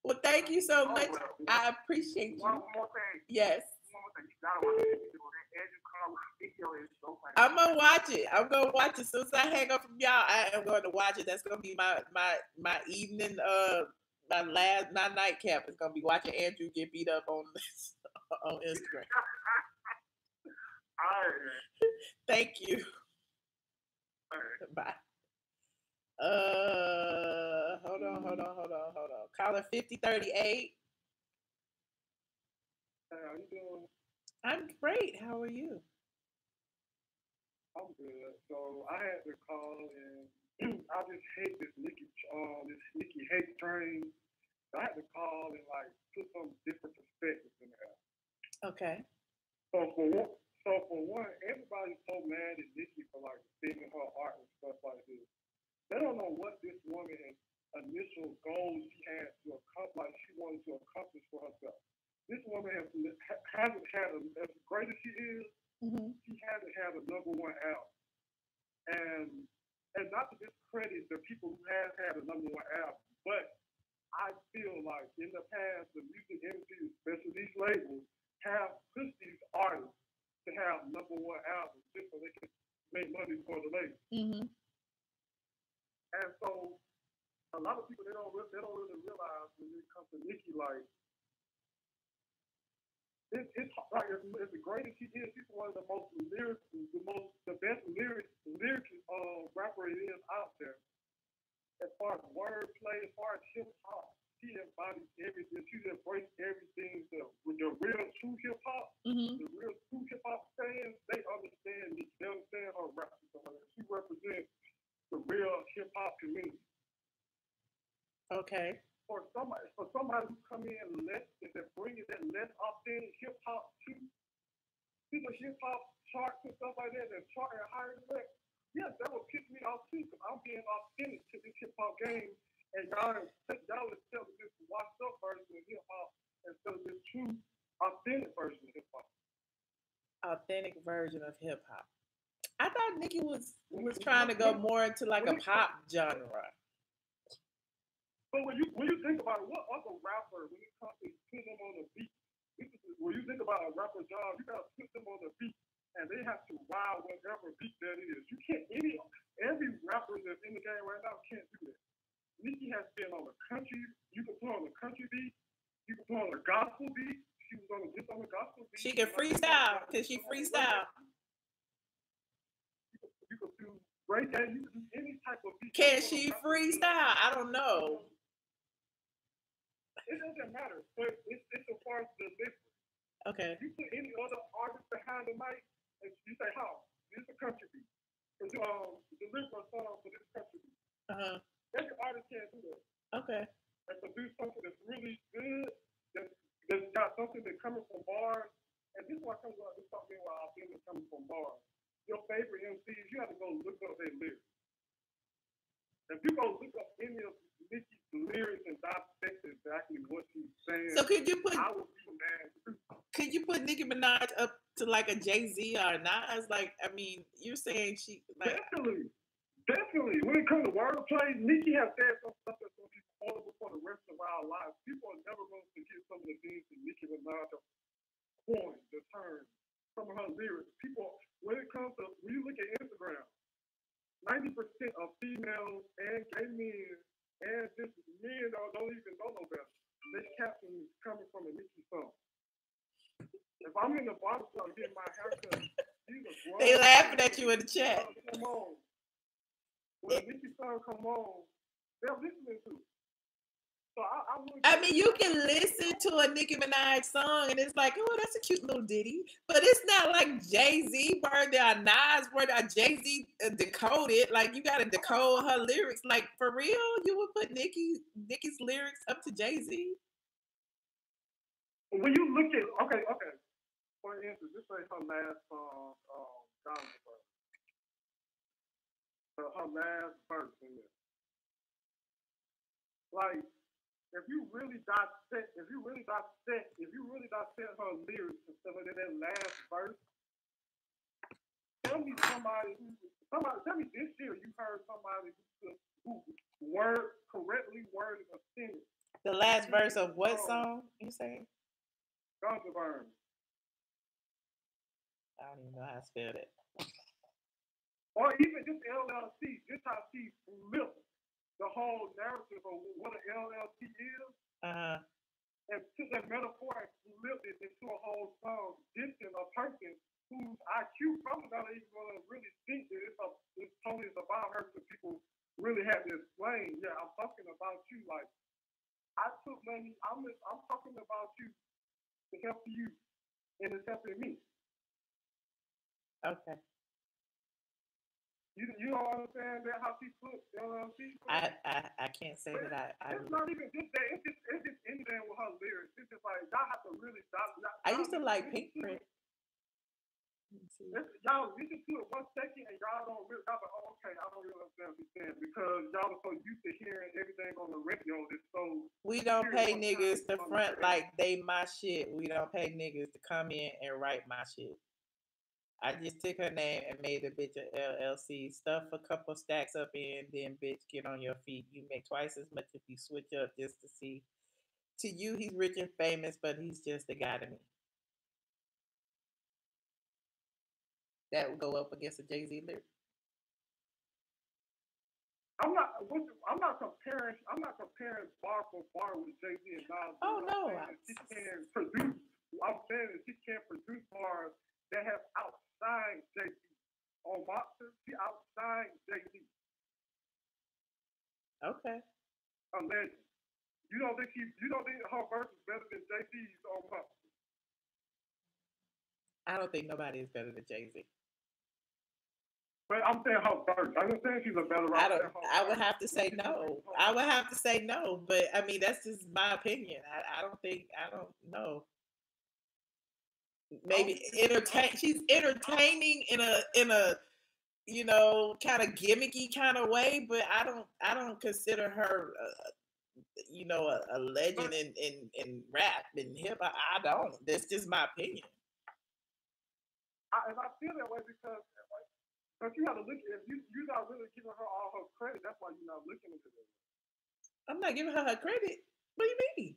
Well, thank you so much. I appreciate you. One more thing. Yes. One more thing. You gotta watch this video. That Andrew Carl video is so funny. I'm gonna watch it. I'm gonna watch it. As soon as I hang up from y'all, I am going to watch it. That's gonna be my evening my nightcap is gonna be watching Andrew get beat up on Instagram. All right. Thank you. All right. Bye. Hold on. Caller 5038. How you doing? I'm great. How are you? I'm good. So I had to call, and I just hate this Nicki hate train. So I had to call and like put some different perspectives in there. Okay. So for one, everybody's so mad at Nicki for like singing her art and stuff like this. They don't know what this woman's initial goals she had to accomplish, like she wanted to accomplish for herself. This woman hasn't had as great as she is. Mm-hmm. She hasn't had a #1 album, and not to discredit the people who have had a #1 album, but I feel like in the past the music industry, especially these labels, have pushed these artists to have #1 albums just so they can make money for the label. Mm-hmm. And so a lot of people they don't really realize when it comes to Nicki, like it's like as great as she is, she's one of the best lyric rapper it is out there. As far as wordplay, as far as hip hop, she embodies everything. She embraces everything. With the real true hip hop, mm-hmm. the real true hip hop fans, they understand Nicki. They understand her rap. She represents the real hip hop community. Okay. For somebody who come in that brings that less authentic hip hop to the hip hop charts and stuff like that, chart at higher level, yes, that would piss me off too, because I'm being authentic to this hip hop game, and y'all is telling this washed up version of hip hop instead of this true authentic version of hip hop. Authentic version of hip hop. I thought Nicki was trying to go more into like a pop genre. But when you think about it, what other rapper, when it comes to putting them on the beat, when you think about a rapper job, you gotta put them on the beat, and they have to ride whatever beat that is. You can't every rapper that's in the game right now can't do that. Nicki has been on a country. You can put on a country beat. You can put on a gospel beat. She was on the gospel beat. She can freestyle. Can she freestyle? You can do breakdance. You can do any type of beat. Can she freestyle? I don't know. It doesn't matter, but it's as far as the delivery. Okay. You put any other artist behind the mic, and you say, "How? This is a country beat. Deliver a song for this country beat." Every artist can't do that. Okay. And produce something that's really good, that's got something that's coming from bars. And this is why comes out. This talking about authentic coming from bars. Your favorite MCs, you have to go look up their lyrics. If you go look up any of Nicki's lyrics and dissect exactly what she's saying, so could you put I would be mad. Could you put Nicki Minaj up to like a Jay-Z or Nas? Like, I mean, you're saying she like Definitely. When it comes to wordplay, Nicki has said some stuff that's going to be quotable for the rest of our lives. People are never going to forget some of the things that Nicki Minaj coined, the terms, some of her lyrics. People, when you look at Instagram, 90% of females and gay men and just men don't even know no better. They caption is coming from a Nicki song. If I'm in the barbershop getting my haircut, these are grown They laughing at you in the chat. Come on. When Nicki's song come on, they're listening to it. So I mean, you can listen to a Nicki Minaj song and it's like, oh, that's a cute little ditty. But it's not like Jay-Z word or Nas word or Jay-Z decoded. Like, you got to decode her lyrics. Like, for real? You would put Nicki's lyrics up to Jay-Z? When you look at, okay. For instance, this ain't her last song, her last verse in there. Like, if you really dissect her lyrics instead of that last verse, tell me this year you heard somebody who correctly worded a sentence. The last verse of what song you saying? Guns N' Burns. I don't even know how to spell that. Or even just LLC, just how she flipped the whole narrative of what an LLC is. And took that metaphor and flipped it into a whole song, dissing a person whose IQ probably not even going to really think that it's totally about her, so people really have to explain. Yeah, I'm talking about you. Like, I took money. I'm talking about you to help you, and it's helping me. Okay. You don't understand that how she put LLC? I can't say but that I it's not even just that. It's just anything with her lyrics. It's just like y'all have to really. I used to like Pink Print. Y'all listen to it 1 second and y'all don't really. Y'all like, oh, okay, I don't really understand what you're saying because y'all are so used to hearing everything on the radio. It's so. We don't pay niggas to front like they my shit. We don't pay niggas to come in and write my shit. I just took her name and made a bitch a LLC. Stuff a couple stacks up in, then bitch, get on your feet. You make twice as much if you switch up just to see. To you, he's rich and famous, but he's just a guy to me. That would go up against a Jay-Z lyric. I'm not comparing bar for bar with Jay-Z and Nas. Oh no. She can produce. I'm saying that she can't produce bars that have outshined Jay-Z. On Monster, she outshined Jay-Z. Okay. A legend. You don't think her verse is better than Jay-Z's on Monster? I don't think nobody is better than Jay-Z. But I'm saying her verse. I'm not saying she's a better rapper. I would have to say no. I would have to say no. But I mean, that's just my opinion. I don't know. Maybe she's entertaining in a kind of gimmicky kind of way, but I don't consider her a legend in rap and hip hop. I don't. That's just my opinion. And I feel that way because you have to look at it. You're not really giving her all her credit. That's why you're not looking into it. I'm not giving her credit. What do you mean?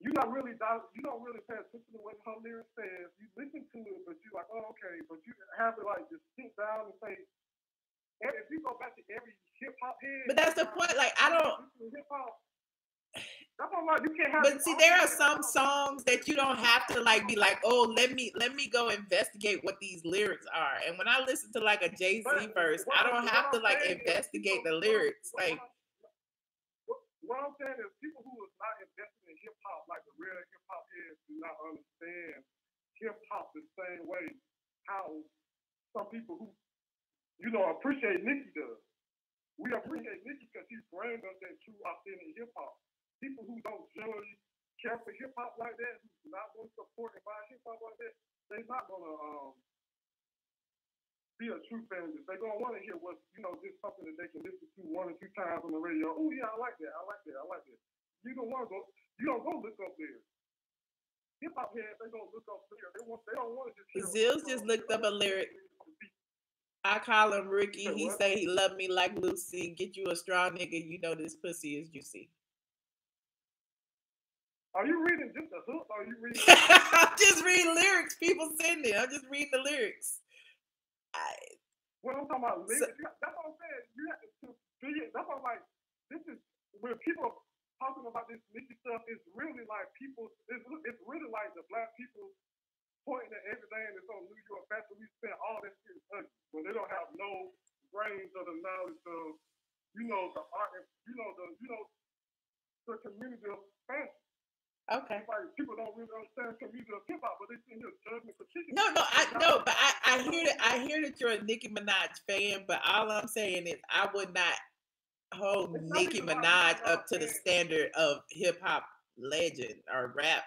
You don't really pay attention to what her lyrics says. You listen to it, but you're like, oh, okay. But you have to like just sit down and say, if you go back to every hip hop head. But that's the point. Like, I don't. Hip hop. That's all right. You can't have. But see, there are some songs that you don't have to like be like, oh, let me go investigate what these lyrics are. And when I listen to like a Jay-Z verse, I don't have to like investigate the lyrics. Like. What I'm saying is people who is not invested in hip hop, like the real hip hop heads, do not understand hip hop the same way how some people who, appreciate Nicki does. We appreciate Nicki because she's bringing us that true authentic hip hop. People who don't generally care for hip hop like that, who's not going to support and buy hip hop like that, they're not going to be a true fan. They're going to want to hear what's, just something that they can listen to 1 or 2 times on the radio. Oh, yeah, I like that. You don't want to go, you don't go look up there. Hip hop heads, they don't look up there. They don't want to just hear. Zills just looked up a lyric. I call him Ricky. He say he love me like Lucy. Get you a straw nigga. You know this pussy is juicy. Are you reading just the hook? Or are you reading? I'm just reading lyrics. People send it. I'm just reading the lyrics. When I'm talking about lyrics, that's what I'm saying. You have to figure. That's what I'm like. This is when people are talking about this Nicki stuff. It's really like people. It's really like the black people pointing at everything that's on New York fashion week, saying all that shit is ugly when they don't have no brains or the knowledge of, the art, the community of fashion. Okay. Like people don't really understand the community of hip hop, but they sitting here judging the critiquing. I hear that you're a Nicki Minaj fan, but all I'm saying is I would not hold Nicki Minaj up to the standard of hip hop legend or rap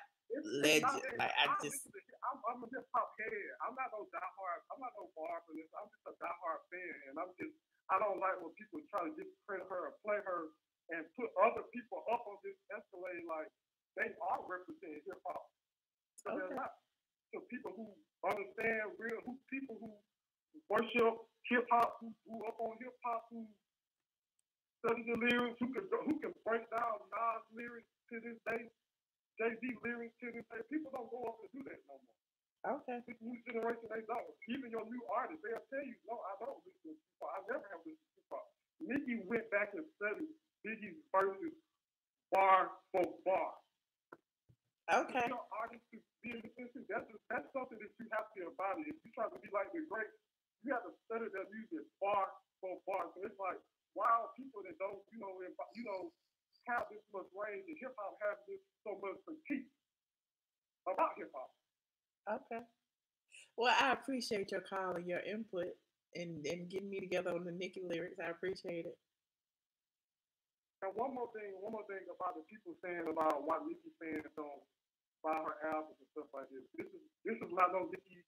legend. I'm a hip hop head. I'm not no bar for this. I'm just a diehard fan, and I don't like when people try to discredit her or play her and put other people up on this escalade like they are representing hip hop. So they're not. So people who understand people who worship hip hop, who grew up on hip hop, who study the lyrics, who can break down Nas lyrics to this day, Jay-Z lyrics to this day. People don't go up and do that no more. Okay. This new generation, they don't. Even your new artists, they'll tell you, no, I don't listen to hip hop. I never have listened to hip hop. Nicki went back and studied Biggie's verses bar for bar. Okay. Your artists to be in the industry, that's something that you have to embody. If you try to be like the great, you have to study their music bar for bar. So it's like, wow, people that don't, have this much range, and hip hop has this so much critique about hip hop. Okay. Well, I appreciate your call and your input and getting me together on the Nicki lyrics. I appreciate it. And one more thing about the people saying about why Nicki fans don't buy her albums and stuff like this. This is not no Nicki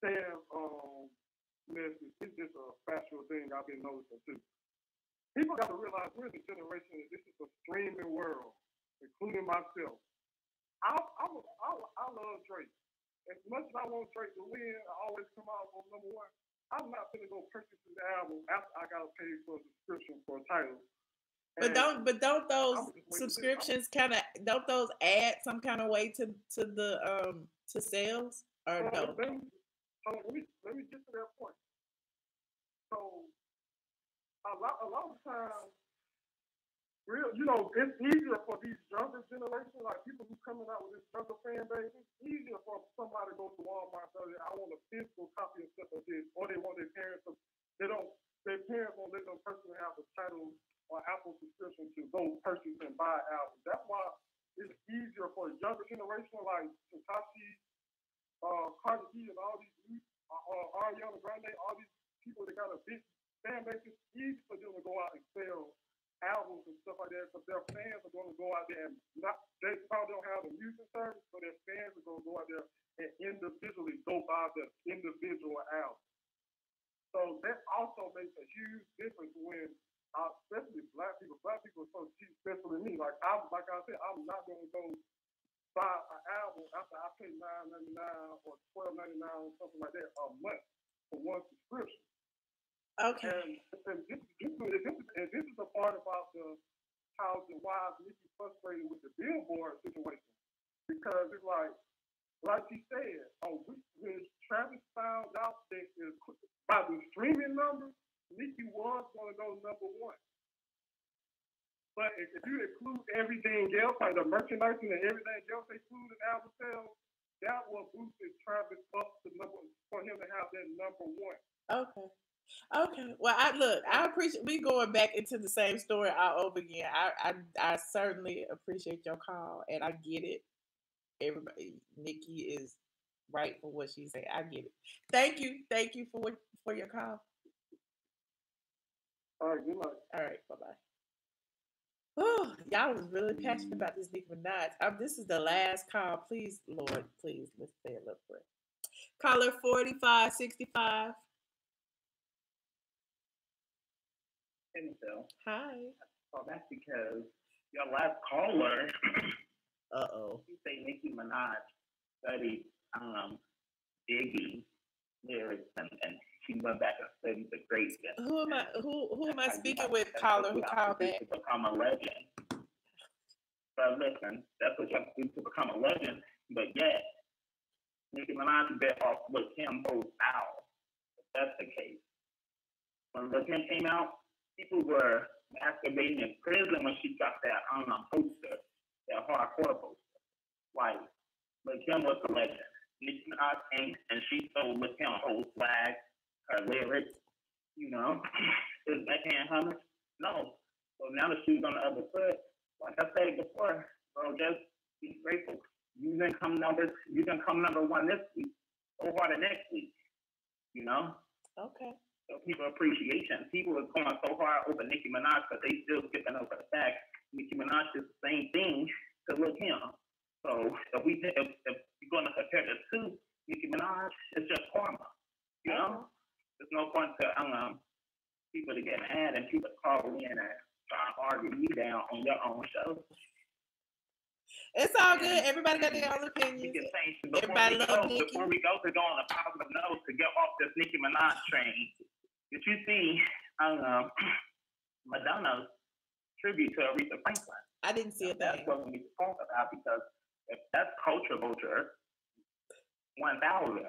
fan message. It's just a factual thing I've been noticing too. People got to realize we're in the generation that this is a streaming world, including myself. I love Drake. As much as I want Drake to win, I always come out on number one. I'm not gonna go purchase his album after I gotta pay for a subscription for a title. But don't those subscriptions don't those add some kind of way to the to sales or no? Let me get to that point. So a lot of times, it's easier for these younger generations, like people who coming out with this younger fan base. It's easier for somebody to go to Walmart and say, I want a physical copy of stuff like this, or they want their parents to. Their parents won't let them personally have a title or Apple subscription to go purchase and buy albums. That's why it's easier for a younger generation like Takashi, Cardi B, and all these Ariana Grande, all these people that got a big fan base. It's easy for them to go out and sell albums and stuff like that because their fans are going to go out there and they probably don't have a music service, so their fans are going to go out there and individually go buy the individual album. So that also makes a huge difference when, especially black people are so cheap, especially me. Like I said, I'm not going to go buy an album after I pay $9.99 or $12.99 or something like that a month for one subscription. Okay. And this is a part about how the why Nicki frustrated with the Billboard situation, because it's like she said, when Travis found out that by the streaming numbers, Nicki was going to go number one. But if you include everything else, like the merchandising and everything else they include in album sales, that will boost Travis up to for him to have that number one. Okay. Well, I appreciate we going back into the same story all over again. I certainly appreciate your call, and I get it. Everybody, Nicki is right for what she said. I get it. Thank you for your call. All right, good night. All right, bye-bye. Oh, y'all was really passionate about this Nicki Minaj. This is the last call. Please, Lord, please, let's say a little prayer. Caller 4565. So, hi. Well, that's because your last caller, you say Nicki Minaj studied Biggie lyrics and she went back and studied the great. Who am I speaking with, caller? Who called that? To become a legend. But listen, that's what you have to do to become a legend. But yet, Nicki Minaj bet off what Kim both out. If that's the case. When Lil Kim came out, people were masturbating in prison when she got that poster, that hardcore poster. Like, Lil Kim was the legend. Nicki Minaj came and she stole with him her whole swag, her lyrics, you know, his backhand hummus. No. So now the shoe's on the other foot. Like I said before, bro, just be grateful. You didn't come number one this week. Go harder next week. You know? Okay. So people appreciation. People are going so hard over Nicki Minaj, but they still skipping over the fact Nicki Minaj is the same thing to Lil Kim. So if you're gonna compare the two, Nicki Minaj, it's just karma. You know? There's no point to people to get mad and people call in and try to argue you down on your own show. It's all good. Everybody got their own opinions. Before we go to go on a positive note to get off this Nicki Minaj train, did you see Madonna's tribute to Aretha Franklin? I didn't see it. That's what we need to talk about because if that's culture vulture, 1,000.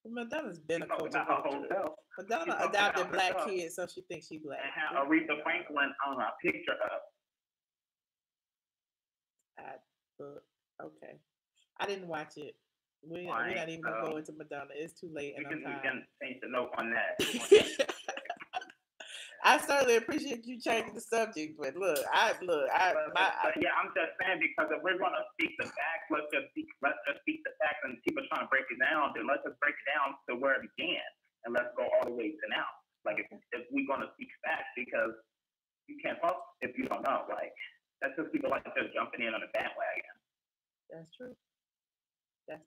Madonna's been a culture vulture. Madonna adopted black kids, so she thinks she's black. And have Aretha Franklin on a picture of. Okay. I didn't watch it. We're not even going to go into Madonna. It's too late and I'm tired. We can change the note on that. I certainly appreciate you changing the subject, but I'm just saying because if we're going to speak the facts, let's just speak the facts, and people trying to break it down, then let's just break it down to where it began, and let's go all the way to now. Like if we're going to speak facts, because you can't talk if you don't know. Like that's just people like just jumping in on the bandwagon. That's true. That's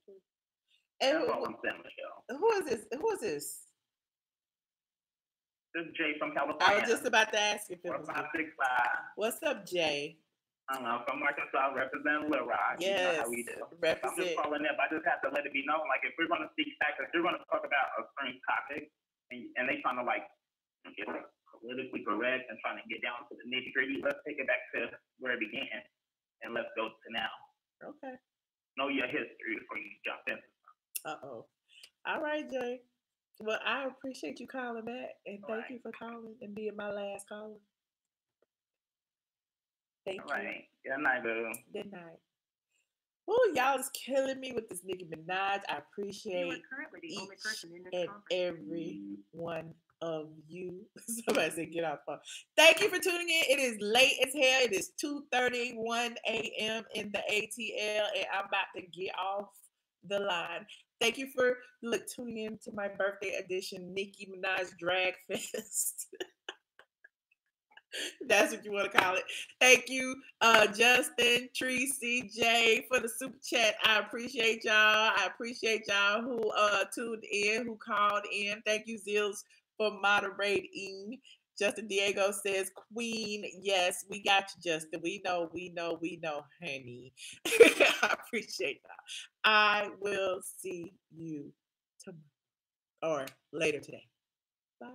all I'm saying, Michelle. Who is this? This is Jay from California. I was just about to ask if it was 565. What's up, Jay? From Arkansas, representing Lil Rock. Yes, you know how we do. I'm just calling up. I just have to let it be known, like, if we're going to speak facts, if we're going to talk about a certain topic, and they trying to, like, get politically correct and trying to get down to the nitty-gritty, let's take it back to where it began, and let's go to now. Okay. Know your history before you jump in. Uh-oh. All right, Jay. Well, I appreciate you calling back, and thank you for calling and being my last caller. Thank you. Right. Good night, boo. Good night. Oh, y'all is killing me with this Nicki Minaj. I appreciate each and every one of you. Somebody said get off the phone. Thank you for tuning in. It is late as hell. It is 2:31 a.m. in the ATL, and I'm about to get off the line. Thank you for tuning in to my birthday edition Nicki Minaj Drag Fest. That's what you want to call it. Thank you, Justin, Tracy, Jay, for the super chat. I appreciate y'all. I appreciate y'all who tuned in, who called in. Thank you, Zills, for moderating. Justin Diego says, Queen, yes, we got you, Justin. We know, honey. I appreciate that. I will see you tomorrow or later today. Bye.